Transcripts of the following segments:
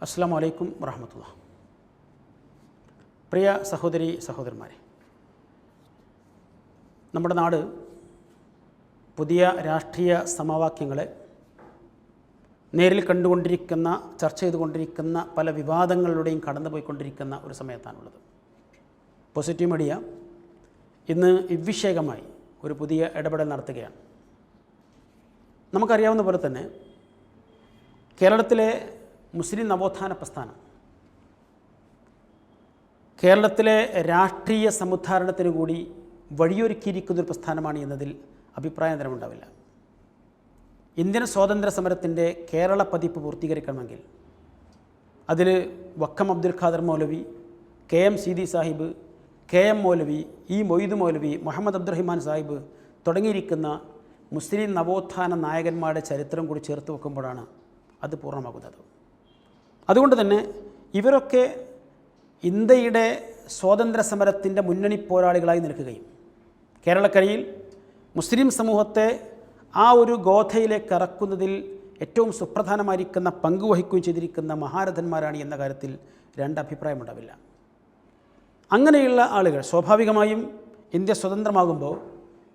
അസ്സലാമു അലൈക്കും വറഹ്മത്തുള്ളാഹി. പ്രിയ സഹോദരി സഹോദരന്മാരെ, നമ്മുടെ നാട് പുതിയ രാഷ്ട്രീയ സമവാക്യങ്ങളെ നേരിൽ കണ്ടുകൊണ്ടിരിക്കുന്ന, ചർച്ച ചെയ്തുകൊണ്ടിരിക്കുന്ന, പല വിവാദങ്ങളിലൂടെയും കടന്നുപോയിക്കൊണ്ടിരിക്കുന്ന ഒരു സമയത്താണുള്ളത്. പോസിറ്റീവ് മീഡിയ ഇന്ന് ഇവിഷയകമായി ഒരു പുതിയ ഇടപെടൽ നടത്തുകയാണ്. നമുക്കറിയാവുന്ന പോലെ തന്നെ കേരളത്തിലെ മുസ്ലിം നവോത്ഥാന പ്രസ്ഥാനം കേരളത്തിലെ രാഷ്ട്രീയ സമുദ്ധാരണത്തിന് കൂടി വഴിയൊരുക്കിയിരിക്കുന്നൊരു പ്രസ്ഥാനമാണ് എന്നതിൽ അഭിപ്രായതരമുണ്ടാവില്ല. ഇന്ത്യൻ സ്വാതന്ത്ര്യ സമരത്തിൻ്റെ കേരള പതിപ്പ് പൂർത്തീകരിക്കണമെങ്കിൽ അതിൽ വക്കം അബ്ദുൽ ഖാദർ മൗലവി, KM സീതി സാഹിബ്, KM മൗലവി, മൊയ്ദ് മൗലവി, മുഹമ്മദ് അബ്ദുറഹിമാൻ സാഹിബ് തുടങ്ങിയിരിക്കുന്ന മുസ്ലിം നവോത്ഥാന നായകന്മാരുടെ ചരിത്രം കൂടി ചേർത്ത് വെക്കുമ്പോഴാണ് അത് പൂർണ്ണമാകുന്നത്. അതുകൊണ്ട് തന്നെ ഇവരൊക്കെ ഇന്ത്യയുടെ സ്വാതന്ത്ര്യ സമരത്തിൻ്റെ മുന്നണി പോരാളികളായി നിൽക്കുകയും കേരളക്കരയിൽ മുസ്ലിം സമൂഹത്തെ ആ ഒരു ഗോഥയിലേക്ക് ഇറക്കുന്നതിൽ ഏറ്റവും സുപ്രധാനമായിരിക്കുന്ന പങ്കുവഹിക്കുകയും ചെയ്തിരിക്കുന്ന മഹാരഥന്മാരാണ് എന്ന കാര്യത്തിൽ രണ്ടഭിപ്രായമുണ്ടാവില്ല. അങ്ങനെയുള്ള ആളുകൾ സ്വാഭാവികമായും ഇന്ത്യ സ്വതന്ത്രമാകുമ്പോൾ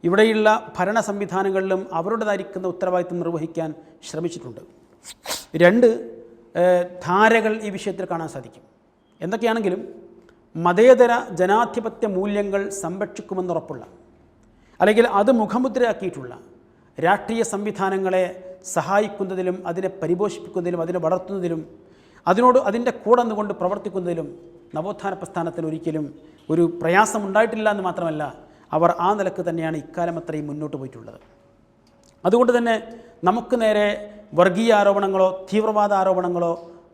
ഇവിടെയുള്ള ഭരണ സംവിധാനങ്ങളിലും അവരുടേതായിരിക്കുന്ന ഉത്തരവാദിത്വം നിർവഹിക്കാൻ ശ്രമിച്ചിട്ടുണ്ട്. രണ്ട് ധാരകൾ ഈ വിഷയത്തിൽ കാണാൻ സാധിക്കും. എന്തൊക്കെയാണെങ്കിലും മതേതര ജനാധിപത്യ മൂല്യങ്ങൾ സംരക്ഷിക്കുമെന്നുറപ്പുള്ള, അല്ലെങ്കിൽ അത് മുഖമുദ്രയാക്കിയിട്ടുള്ള രാഷ്ട്രീയ സംവിധാനങ്ങളെ സഹായിക്കുന്നതിലും അതിനെ പരിപോഷിപ്പിക്കുന്നതിലും അതിനെ വളർത്തുന്നതിലും അതിൻ്റെ കൂടെ നിന്നുകൊണ്ട് പ്രവർത്തിക്കുന്നതിലും നവോത്ഥാന പ്രസ്ഥാനത്തിന് ഒരിക്കലും ഒരു പ്രയാസമുണ്ടായിട്ടില്ല എന്ന് മാത്രമല്ല, അവർ ആ നിലക്ക് തന്നെയാണ് ഇക്കാലം അത്രയും മുന്നോട്ട് പോയിട്ടുള്ളത്. അതുകൊണ്ട് തന്നെ നമുക്ക് നേരെ വർഗീയ ആരോപണങ്ങളോ തീവ്രവാദ ആരോപണങ്ങളോ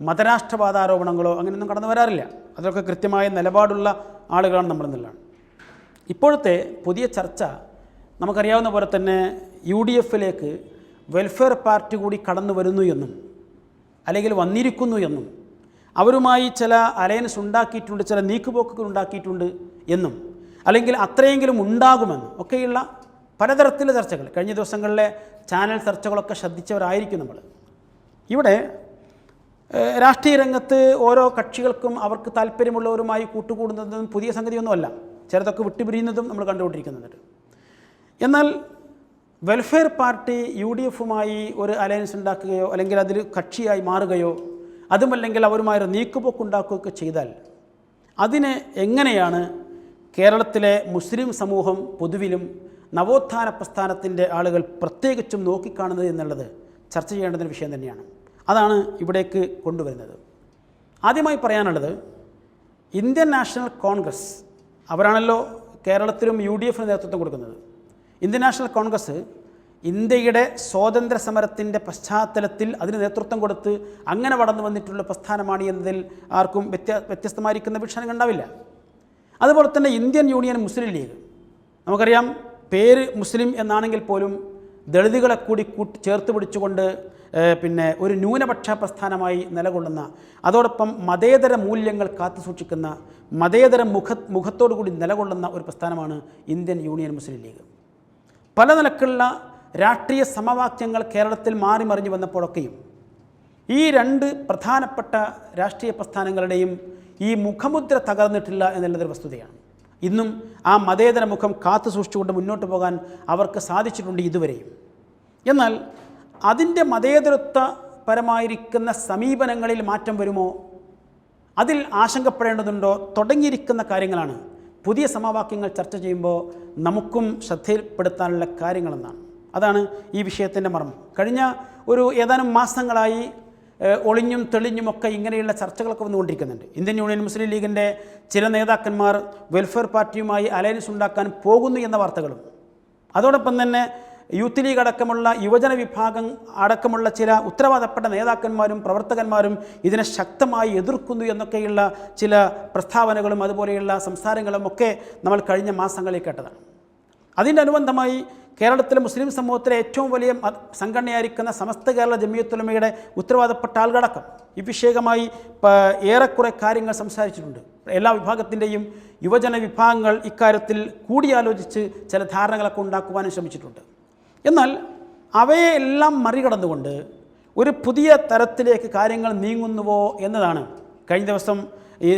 മതരാഷ്ട്രവാദ ആരോപണങ്ങളോ അങ്ങനെയൊന്നും കടന്നു വരാറില്ല. അതൊക്കെ കൃത്യമായ നിലപാടുള്ള ആളുകളാണ് നമ്മളെന്നുള്ളതാണ്. ഇപ്പോഴത്തെ പുതിയ ചർച്ച നമുക്കറിയാവുന്ന പോലെ തന്നെ UDFിലേക്ക് വെൽഫെയർ പാർട്ടി കൂടി കടന്നു വരുന്നു എന്നും, അല്ലെങ്കിൽ വന്നിരിക്കുന്നു എന്നും, അവരുമായി ചില അലയൻസ് ഉണ്ടാക്കിയിട്ടുണ്ട്, ചില നീക്കുപോക്കുകൾ ഉണ്ടാക്കിയിട്ടുണ്ട് എന്നും, അല്ലെങ്കിൽ അത്രയെങ്കിലും ഉണ്ടാകുമെന്നും ഒക്കെയുള്ള പലതരത്തിലുള്ള ചർച്ചകൾ കഴിഞ്ഞ ദിവസങ്ങളിലെ ചാനൽ ചർച്ചകളൊക്കെ ശ്രദ്ധിച്ചവരായിരിക്കും നമ്മൾ. ഇവിടെ രാഷ്ട്രീയ രംഗത്ത് ഓരോ കക്ഷികൾക്കും അവർക്ക് താല്പര്യമുള്ളവരുമായി കൂട്ടുകൂടുന്നതും പുതിയ സംഗതിയൊന്നുമല്ല. ചിലതൊക്കെ വിട്ടുപിരിയുന്നതും നമ്മൾ കണ്ടുകൊണ്ടിരിക്കുന്നുണ്ട്. എന്നാൽ വെൽഫെയർ പാർട്ടി UDFുമായി ഒരു അലയൻസ് ഉണ്ടാക്കുകയോ അല്ലെങ്കിൽ അതിൽ കക്ഷിയായി മാറുകയോ അതുമല്ലെങ്കിൽ അവരുമായൊരു നീക്കുപോക്കുണ്ടാക്കുകയൊക്കെ ചെയ്താൽ അതിനെ എങ്ങനെയാണ് കേരളത്തിലെ മുസ്ലിം സമൂഹം പൊതുവിലും നവോത്ഥാന പ്രസ്ഥാനത്തിൻ്റെ ആളുകൾ പ്രത്യേകിച്ചും നോക്കിക്കാണുന്നത് എന്നുള്ളത് ചർച്ച ചെയ്യേണ്ടുന്ന വിഷയം തന്നെയാണ്. അതാണ് ഇവിടേക്ക് കൊണ്ടുവരുന്നത്. ആദ്യമായി പറയാനുള്ളത്, ഇന്ത്യൻ നാഷണൽ കോൺഗ്രസ് അവരാണല്ലോ കേരളത്തിലും UDFിന് നേതൃത്വം കൊടുക്കുന്നത്. ഇന്ത്യൻ നാഷണൽ കോൺഗ്രസ് ഇന്ത്യയുടെ സ്വാതന്ത്ര്യ സമരത്തിൻ്റെ പശ്ചാത്തലത്തിൽ അതിന് നേതൃത്വം കൊടുത്ത് അങ്ങനെ വളർന്നു വന്നിട്ടുള്ള പ്രസ്ഥാനമാണ് എന്നതിൽ ആർക്കും വ്യത്യസ്തമായിരിക്കുന്ന വീക്ഷണം ഉണ്ടാവില്ല. അതുപോലെ തന്നെ ഇന്ത്യൻ യൂണിയൻ മുസ്ലിം ലീഗ്, നമുക്കറിയാം പേര് മുസ്ലിം എന്നാണെങ്കിൽ പോലും ദളിതുകളെ കൂടി ചേർത്ത് പിടിച്ചുകൊണ്ട് ഒരു ന്യൂനപക്ഷ പ്രസ്ഥാനമായി നിലകൊള്ളുന്ന, അതോടൊപ്പം മതേതര മൂല്യങ്ങൾ കാത്തുസൂക്ഷിക്കുന്ന, മതേതര മുഖത്തോടു കൂടി നിലകൊള്ളുന്ന ഒരു പ്രസ്ഥാനമാണ് ഇന്ത്യൻ യൂണിയൻ മുസ്ലിം ലീഗ്. പല നിലക്കുള്ള രാഷ്ട്രീയ സമവാക്യങ്ങൾ കേരളത്തിൽ മാറി മറിഞ്ഞു വന്നപ്പോഴൊക്കെയും ഈ രണ്ട് പ്രധാനപ്പെട്ട രാഷ്ട്രീയ പ്രസ്ഥാനങ്ങളുടെയും ഈ മുഖമുദ്ര തകർന്നിട്ടില്ല എന്നുള്ളതൊരു വസ്തുതയാണ്. ഇന്നും ആ മതേതര മുഖം കാത്തു സൂക്ഷിച്ചുകൊണ്ട് മുന്നോട്ട് പോകാൻ അവർക്ക് സാധിച്ചിട്ടുണ്ട് ഇതുവരെയും. എന്നാൽ അതിൻ്റെ മതേതരത്വപരമായിരിക്കുന്ന സമീപനങ്ങളിൽ മാറ്റം വരുമോ, അതിൽ ആശങ്കപ്പെടേണ്ടതുണ്ടോ തുടങ്ങിയിരിക്കുന്ന കാര്യങ്ങളാണ് പുതിയ സമവാക്യങ്ങൾ ചർച്ച ചെയ്യുമ്പോൾ നമുക്കും ശ്രദ്ധയിൽപ്പെടുത്താനുള്ള കാര്യങ്ങളെന്നാണ്. അതാണ് ഈ വിഷയത്തിൻ്റെ മർമ്മം. കഴിഞ്ഞ ഏതാനും മാസങ്ങളായി ഒളിഞ്ഞും തെളിഞ്ഞുമൊക്കെ ഇങ്ങനെയുള്ള ചർച്ചകളൊക്കെ വന്നുകൊണ്ടിരിക്കുന്നുണ്ട്. ഇന്ത്യൻ യൂണിയൻ മുസ്ലിം ലീഗിൻ്റെ ചില നേതാക്കന്മാർ വെൽഫെയർ പാർട്ടിയുമായി അലയൻസ് ഉണ്ടാക്കാൻ പോകുന്നു എന്ന വാർത്തകളും, അതോടൊപ്പം തന്നെ യൂത്ത് ലീഗ് അടക്കമുള്ള യുവജന വിഭാഗം അടക്കമുള്ള ചില ഉത്തരവാദപ്പെട്ട നേതാക്കന്മാരും പ്രവർത്തകന്മാരും ഇതിനെ ശക്തമായി എതിർക്കുന്നു എന്നൊക്കെയുള്ള ചില പ്രസ്താവനകളും അതുപോലെയുള്ള സംസാരങ്ങളും ഒക്കെ നമ്മൾ കഴിഞ്ഞ മാസങ്ങളിൽ കേട്ടതാണ്. അതിൻ്റെ അനുബന്ധമായി കേരളത്തിലെ മുസ്ലിം സമൂഹത്തിലെ ഏറ്റവും വലിയ സംഘടനയായിരിക്കുന്ന സമസ്ത കേരള ജമിയത്തുൽ ഉലമയുടെ ഉത്തരവാദപ്പെട്ട ആളുകളടക്കം ഈ വിഷയമായി ഏറെക്കുറെ കാര്യങ്ങൾ സംസാരിച്ചിട്ടുണ്ട്. എല്ലാ വിഭാഗത്തിൻ്റെയും യുവജന വിഭാഗങ്ങൾ ഇക്കാര്യത്തിൽ കൂടിയാലോചിച്ച് ചില ധാരണകളൊക്കെ ഉണ്ടാക്കുവാനും ശ്രമിച്ചിട്ടുണ്ട്. എന്നാൽ അവയെല്ലാം മറികടന്നുകൊണ്ട് ഒരു പുതിയ തരത്തിലേക്ക് കാര്യങ്ങൾ നീങ്ങുന്നുവോ എന്നതാണ് കഴിഞ്ഞ ദിവസം ഈ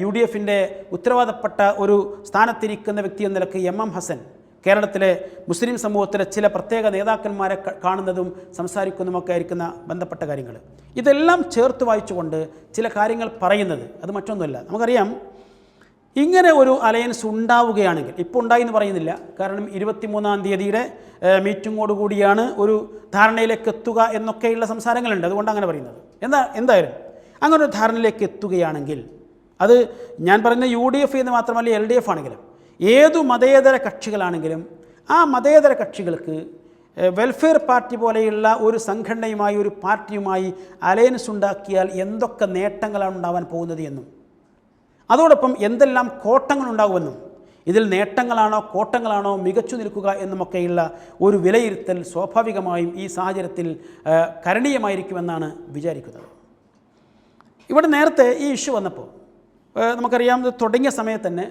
UDFിൻ്റെ ഉത്തരവാദപ്പെട്ട ഒരു സ്ഥാനത്തിരിക്കുന്ന വ്യക്തി എന്ന നിലയ്ക്ക് MM ഹസൻ കേരളത്തിലെ മുസ്ലിം സമൂഹത്തിലെ ചില പ്രത്യേക നേതാക്കന്മാരെ കാണുന്നതും സംസാരിക്കുന്നതുമൊക്കെ ആയിരിക്കുന്ന ബന്ധപ്പെട്ട കാര്യങ്ങൾ. ഇതെല്ലാം ചേർത്ത് വായിച്ചുകൊണ്ട് ചില കാര്യങ്ങൾ പറയുന്നത് അത് മറ്റൊന്നുമല്ല. നമുക്കറിയാം, ഇങ്ങനെ ഒരു അലയൻസ് ഉണ്ടാവുകയാണെങ്കിൽ, ഇപ്പോൾ ഉണ്ടായി എന്ന് പറയുന്നില്ല, കാരണം 23-ാം തീയതിയുടെ മീറ്റിങ്ങോടുകൂടിയാണ് ഒരു ധാരണയിലേക്ക് എത്തുക എന്നൊക്കെയുള്ള സംസാരങ്ങളുണ്ട്, അതുകൊണ്ട് അങ്ങനെ പറയുന്നത്. എന്തായാലും അങ്ങനെ ഒരു ധാരണയിലേക്ക് എത്തുകയാണെങ്കിൽ അത് ഞാൻ പറയുന്ന UDF എന്ന് മാത്രമല്ല LDF ആണെങ്കിലും ഏതു മതേതര കക്ഷികളാണെങ്കിലും ആ മതേതര കക്ഷികൾക്ക് വെൽഫെയർ പാർട്ടി പോലെയുള്ള ഒരു സംഘടനയുമായി, ഒരു പാർട്ടിയുമായി അലയൻസ് ഉണ്ടാക്കിയാൽ എന്തൊക്കെ നേട്ടങ്ങളാണ് ഉണ്ടാവാൻ പോകുന്നത് എന്നും അതോടൊപ്പം എന്തെല്ലാം കോട്ടങ്ങളുണ്ടാകുമെന്നും ഇതിൽ നേട്ടങ്ങളാണോ കോട്ടങ്ങളാണോ മികച്ചു നിൽക്കുക എന്നുമൊക്കെയുള്ള ഒരു വിലയിരുത്തൽ സ്വാഭാവികമായും ഈ സാഹചര്യത്തിൽ കരണീയമായിരിക്കുമെന്നാണ് വിചാരിക്കുന്നത്. ഇവിടെ നേരത്തെ ഈ ഇഷ്യൂ വന്നപ്പോൾ നമുക്കറിയാം, തുടങ്ങിയ സമയത്ത് തന്നെ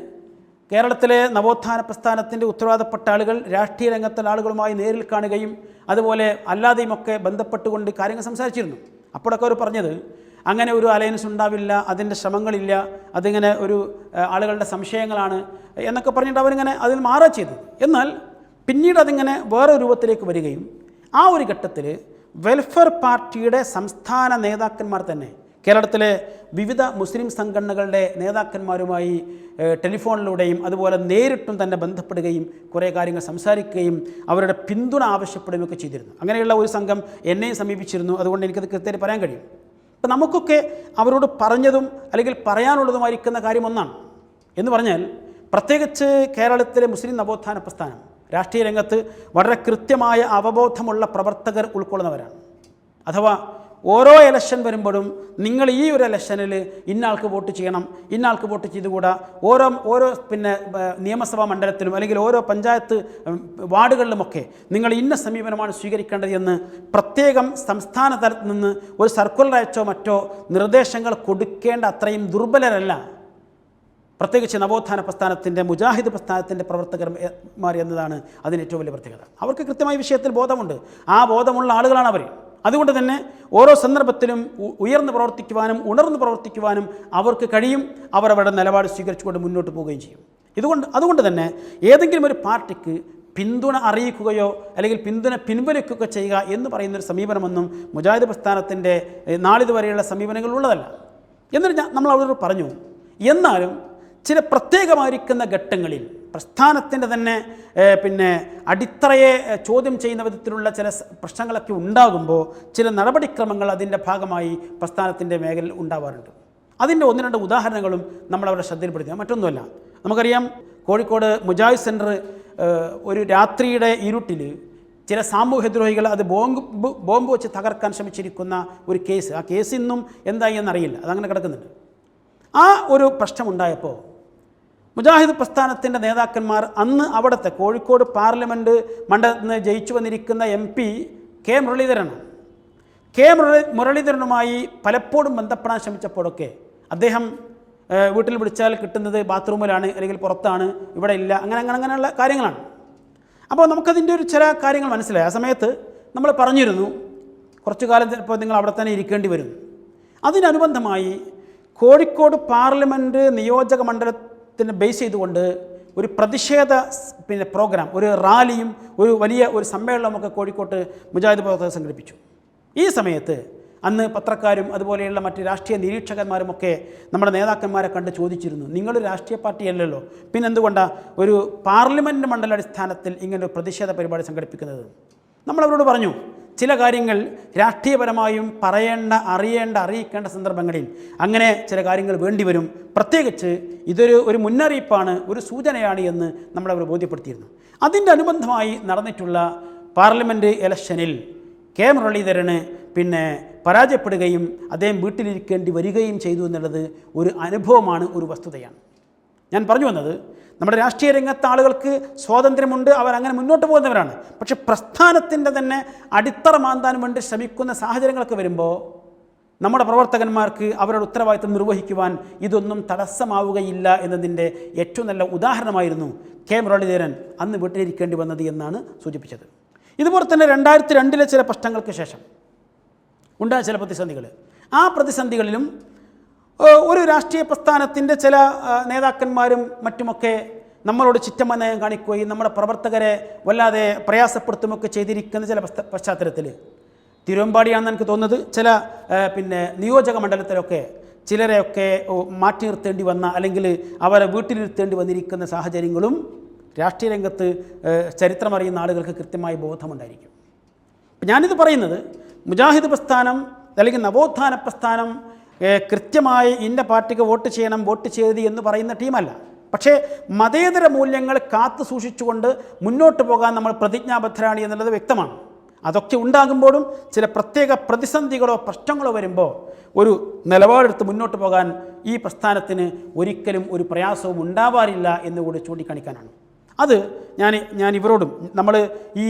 കേരളത്തിലെ നവോത്ഥാന പ്രസ്ഥാനത്തിൻ്റെ ഉത്തരവാദപ്പെട്ട ആളുകൾ രാഷ്ട്രീയ രംഗത്തുള്ള ആളുകളുമായി നേരിൽ കാണുകയും അതുപോലെ അല്ലാതെയുമൊക്കെ ബന്ധപ്പെട്ടുകൊണ്ട് കാര്യങ്ങൾ സംസാരിച്ചിരുന്നു. അപ്പോഴൊക്കെ അവർ പറഞ്ഞത് അങ്ങനെ ഒരു അലയൻസ് ഉണ്ടാവില്ല, അതിൻ്റെ ശ്രമങ്ങളില്ല, അതിങ്ങനെ ഒരു ആളുകളുടെ സംശയങ്ങളാണ് എന്നൊക്കെ പറഞ്ഞിട്ട് അവരിങ്ങനെ അതിൽ മാറുക ചെയ്തത്. എന്നാൽ പിന്നീട് അതിങ്ങനെ വേറെ രൂപത്തിലേക്ക് വരികയും ആ ഒരു ഘട്ടത്തിൽ വെൽഫെയർ പാർട്ടിയുടെ സംസ്ഥാന നേതാക്കന്മാർ തന്നെ കേരളത്തിലെ വിവിധ മുസ്ലിം സംഘടനകളുടെ നേതാക്കന്മാരുമായി ടെലിഫോണിലൂടെയും അതുപോലെ നേരിട്ടും തന്നെ ബന്ധപ്പെടുകയും കുറേ കാര്യങ്ങൾ സംസാരിക്കുകയും അവരുടെ പിന്തുണ ആവശ്യപ്പെടുകയൊക്കെ ചെയ്തിരുന്നു. അങ്ങനെയുള്ള ഒരു സംഘം എന്നെയും സമീപിച്ചിരുന്നു. അതുകൊണ്ട് എനിക്കത് കൃത്യമായിട്ട് പറയാൻ കഴിയും. അപ്പം നമുക്കൊക്കെ അവരോട് പറഞ്ഞതും അല്ലെങ്കിൽ പറയാനുള്ളതുമായിരിക്കുന്ന കാര്യം ഒന്നാണ് എന്ന് പറഞ്ഞാൽ, പ്രത്യേകിച്ച് കേരളത്തിലെ മുസ്ലിം നവോത്ഥാന പ്രസ്ഥാനം രാഷ്ട്രീയ രംഗത്ത് വളരെ കൃത്യമായ അവബോധമുള്ള പ്രവർത്തകർ ഉൾക്കൊള്ളുന്നവരാണ്. അഥവാ ഓരോ ഇലക്ഷൻ വരുമ്പോഴും നിങ്ങൾ ഈ ഒരു ഇലക്ഷനിൽ ഇന്നാൾക്ക് വോട്ട് ചെയ്യണം, ഇന്നാൾക്ക് വോട്ട് ചെയ്തുകൂടാ, ഓരോ നിയമസഭാ മണ്ഡലത്തിലും അല്ലെങ്കിൽ ഓരോ പഞ്ചായത്ത് വാർഡുകളിലുമൊക്കെ നിങ്ങൾ ഇന്ന സമീപനമാണ് സ്വീകരിക്കേണ്ടത് എന്ന് പ്രത്യേകം സംസ്ഥാന തലത്തിൽ നിന്ന് ഒരു സർക്കുലർ അയച്ചോ മറ്റോ നിർദ്ദേശങ്ങൾ കൊടുക്കേണ്ട അത്രയും ദുർബലരല്ല പ്രത്യേകിച്ച് നവോത്ഥാന പ്രസ്ഥാനത്തിൻ്റെ മുജാഹിദ് പ്രസ്ഥാനത്തിൻ്റെ പ്രവർത്തകന്മാർ എന്നതാണ് അതിന് ഏറ്റവും വലിയ പ്രത്യേകത. അവർക്ക് കൃത്യമായ വിഷയത്തിൽ ബോധമുണ്ട്. ആ ബോധമുള്ള ആളുകളാണ് അവർ. അതുകൊണ്ട് തന്നെ ഓരോ സന്ദർഭത്തിലും ഉയർന്നു പ്രവർത്തിക്കുവാനും ഉണർന്നു പ്രവർത്തിക്കുവാനും അവർക്ക് കഴിയും. അവർ അവരുടെ നിലപാട് സ്വീകരിച്ചുകൊണ്ട് മുന്നോട്ട് പോവുകയും ചെയ്യും. അതുകൊണ്ട് തന്നെ ഏതെങ്കിലും ഒരു പാർട്ടിക്ക് പിന്തുണ അറിയിക്കുകയോ അല്ലെങ്കിൽ പിന്തുണ പിൻവലിക്കുകയോ ചെയ്യുക എന്ന് പറയുന്നൊരു സമീപനമൊന്നും മുജാഹിദ് പ്രസ്ഥാനത്തിൻ്റെ നാളിതുവരെയുള്ള സമീപനങ്ങൾ ഉള്ളതല്ല. എന്നിട്ട് നമ്മൾ അവരോട് പറഞ്ഞു, എന്നാലും ചില പ്രത്യേകമായിരിക്കുന്ന ഘട്ടങ്ങളിൽ പ്രസ്ഥാനത്തിൻ്റെ തന്നെ അടിത്തറയെ ചോദ്യം ചെയ്യുന്ന വിധത്തിലുള്ള ചില പ്രശ്നങ്ങളൊക്കെ ഉണ്ടാകുമ്പോൾ ചില നടപടിക്രമങ്ങൾ അതിൻ്റെ ഭാഗമായി പ്രസ്ഥാനത്തിൻ്റെ മേഖലയിൽ ഉണ്ടാവാറുണ്ട്. അതിൻ്റെ 1-2 ഉദാഹരണങ്ങളും നമ്മളവരുടെ ശ്രദ്ധയിൽപ്പെടുത്തുക. മറ്റൊന്നുമല്ല, നമുക്കറിയാം, കോഴിക്കോട് മുജാഹിദ് സെൻറ്റർ ഒരു രാത്രിയുടെ ഇരുട്ടിൽ ചില സാമൂഹ്യദ്രോഹികൾ അത് ബോംബ് വെച്ച് തകർക്കാൻ ശ്രമിച്ചിരിക്കുന്ന ഒരു കേസ്. ആ കേസ് ഇന്നും എന്തായി എന്നറിയില്ല, അതങ്ങനെ കിടക്കുന്നുണ്ട്. ആ ഒരു പ്രശ്നമുണ്ടായപ്പോൾ മുജാഹിദ് പ്രസ്ഥാനത്തിൻ്റെ നേതാക്കന്മാർ അന്ന് അവിടുത്തെ കോഴിക്കോട് പാർലമെൻറ്റ് മണ്ഡലത്തിൽ നിന്ന് ജയിച്ചു വന്നിരിക്കുന്ന MP കെ മുരളീധരനാണ്. കെ മുരളീധരനുമായി പലപ്പോഴും ബന്ധപ്പെടാൻ ശ്രമിച്ചപ്പോഴൊക്കെ അദ്ദേഹം വീട്ടിൽ വിളിച്ചാൽ കിട്ടുന്നത് ബാത്റൂമിലാണ് അല്ലെങ്കിൽ പുറത്താണ്, ഇവിടെ ഇല്ല, അങ്ങനെയുള്ള കാര്യങ്ങളാണ്. അപ്പോൾ നമുക്കതിൻ്റെ ഒരു ചില കാര്യങ്ങൾ മനസ്സിലായി. ആ സമയത്ത് നമ്മൾ പറഞ്ഞിരുന്നു കുറച്ചു കാലം ചിലപ്പോൾ നിങ്ങൾ അവിടെ തന്നെ ഇരിക്കേണ്ടി വരും. അതിനനുബന്ധമായി കോഴിക്കോട് പാർലമെൻറ്റ് നിയോജക മണ്ഡലത്തിന് ബേസ് ചെയ്തുകൊണ്ട് ഒരു പ്രതിഷേധ പ്രോഗ്രാം, ഒരു റാലിയും ഒരു വലിയ ഒരു സമ്മേളനമൊക്കെ കോഴിക്കോട്ട് മുജാഹിദ് പ്രവർത്തകർ സംഘടിപ്പിച്ചു. ഈ സമയത്ത് അന്ന് പത്രക്കാരും അതുപോലെയുള്ള മറ്റ് രാഷ്ട്രീയ നിരീക്ഷകന്മാരുമൊക്കെ നമ്മുടെ നേതാക്കന്മാരെ കണ്ട് ചോദിച്ചിരുന്നു, നിങ്ങളൊരു രാഷ്ട്രീയ പാർട്ടിയല്ലല്ലോ, പിന്നെന്തുകൊണ്ടാണ് ഒരു പാർലമെൻറ്റ് മണ്ഡലാടിസ്ഥാനത്തിൽ ഇങ്ങനൊരു പ്രതിഷേധ പരിപാടി സംഘടിപ്പിക്കുന്നത്? നമ്മളവരോട് പറഞ്ഞു, ചില കാര്യങ്ങൾ രാഷ്ട്രീയപരമായും അറിയിക്കേണ്ട സന്ദർഭങ്ങളിൽ അങ്ങനെ ചില കാര്യങ്ങൾ വേണ്ടിവരും. പ്രത്യേകിച്ച് ഇതൊരു മുന്നറിയിപ്പാണ്, ഒരു സൂചനയാണ് എന്ന് നമ്മളവർ ബോധ്യപ്പെടുത്തിയിരുന്നു. അതിൻ്റെ അനുബന്ധമായി നടന്നിട്ടുള്ള പാർലമെൻറ്റ് ഇലക്ഷനിൽ കെ മുരളീധരന് പരാജയപ്പെടുകയും അദ്ദേഹം വീട്ടിലിരിക്കേണ്ടി വരികയും ചെയ്തു എന്നുള്ളത് ഒരു അനുഭവമാണ്, ഒരു വസ്തുതയാണ്. ഞാൻ പറഞ്ഞു വന്നത്, നമ്മുടെ രാഷ്ട്രീയ രംഗത്തെ ആളുകൾക്ക് സ്വാതന്ത്ര്യമുണ്ട്, അവരങ്ങനെ മുന്നോട്ട് പോകുന്നവരാണ്. പക്ഷെ പ്രസ്ഥാനത്തിൻ്റെ തന്നെ അടിത്തറ മാന്താൻ വേണ്ടി ശ്രമിക്കുന്ന സാഹചര്യങ്ങളൊക്കെ വരുമ്പോൾ നമ്മുടെ പ്രവർത്തകന്മാർക്ക് അവരുടെ ഉത്തരവാദിത്വം നിർവഹിക്കുവാൻ ഇതൊന്നും തടസ്സമാവുകയില്ല എന്നതിൻ്റെ ഏറ്റവും നല്ല ഉദാഹരണമായിരുന്നു കെ മുരളീധരൻ അന്ന് വീട്ടിലിരിക്കേണ്ടി വന്നത് എന്നാണ് സൂചിപ്പിച്ചത്. ഇതുപോലെ തന്നെ 2002 ചില പ്രശ്നങ്ങൾക്ക് ശേഷം ഉണ്ടായ ചില പ്രതിസന്ധികൾ. ആ പ്രതിസന്ധികളിലും ഒരു രാഷ്ട്രീയ പ്രസ്ഥാനത്തിൻ്റെ ചില നേതാക്കന്മാരും മറ്റുമൊക്കെ നമ്മളോട് ചിറ്റമനയം കാണിക്കുകയും നമ്മുടെ പ്രവർത്തകരെ വല്ലാതെ പ്രയാസപ്പെടുത്തുമൊക്കെ ചെയ്തിരിക്കുന്ന ചില പശ്ചാത്തലത്തിൽ തിരുവമ്പാടിയാണെന്ന് എനിക്ക് തോന്നുന്നത്, ചില നിയോജക മണ്ഡലത്തിലൊക്കെ ചിലരെയൊക്കെ മാറ്റി നിർത്തേണ്ടി വന്ന അല്ലെങ്കിൽ അവരെ വീട്ടിലിരുത്തേണ്ടി വന്നിരിക്കുന്ന സാഹചര്യങ്ങളും രാഷ്ട്രീയ രംഗത്ത് ചരിത്രമറിയുന്ന ആളുകൾക്ക് കൃത്യമായി ബോധമുണ്ടായിരിക്കും. ഞാനിത് പറയുന്നത് മുജാഹിദ് പ്രസ്ഥാനം അല്ലെങ്കിൽ നവോത്ഥാന പ്രസ്ഥാനം കൃത്യമായി ഇന്ന പാർട്ടിക്ക് വോട്ട് ചെയ്യണം, വോട്ട് ചെയ്ത് എന്ന് പറയുന്ന ടീമല്ല. പക്ഷേ മതേതര മൂല്യങ്ങൾ കാത്തു സൂക്ഷിച്ചുകൊണ്ട് മുന്നോട്ട് പോകാൻ നമ്മൾ പ്രതിജ്ഞാബദ്ധരാണ് എന്നുള്ളത് വ്യക്തമാണ്. അതൊക്കെ ഉണ്ടാകുമ്പോഴും ചില പ്രത്യേക പ്രതിസന്ധികളോ പ്രശ്നങ്ങളോ വരുമ്പോൾ ഒരു നിലപാടെടുത്ത് മുന്നോട്ട് പോകാൻ ഈ പ്രസ്ഥാനത്തിന് ഒരിക്കലും ഒരു പ്രയാസവും ഉണ്ടാവാറില്ല എന്നുകൂടി ചൂണ്ടിക്കാണിക്കാനാണ്. അത് ഞാൻ ഇവരോടും നമ്മൾ ഈ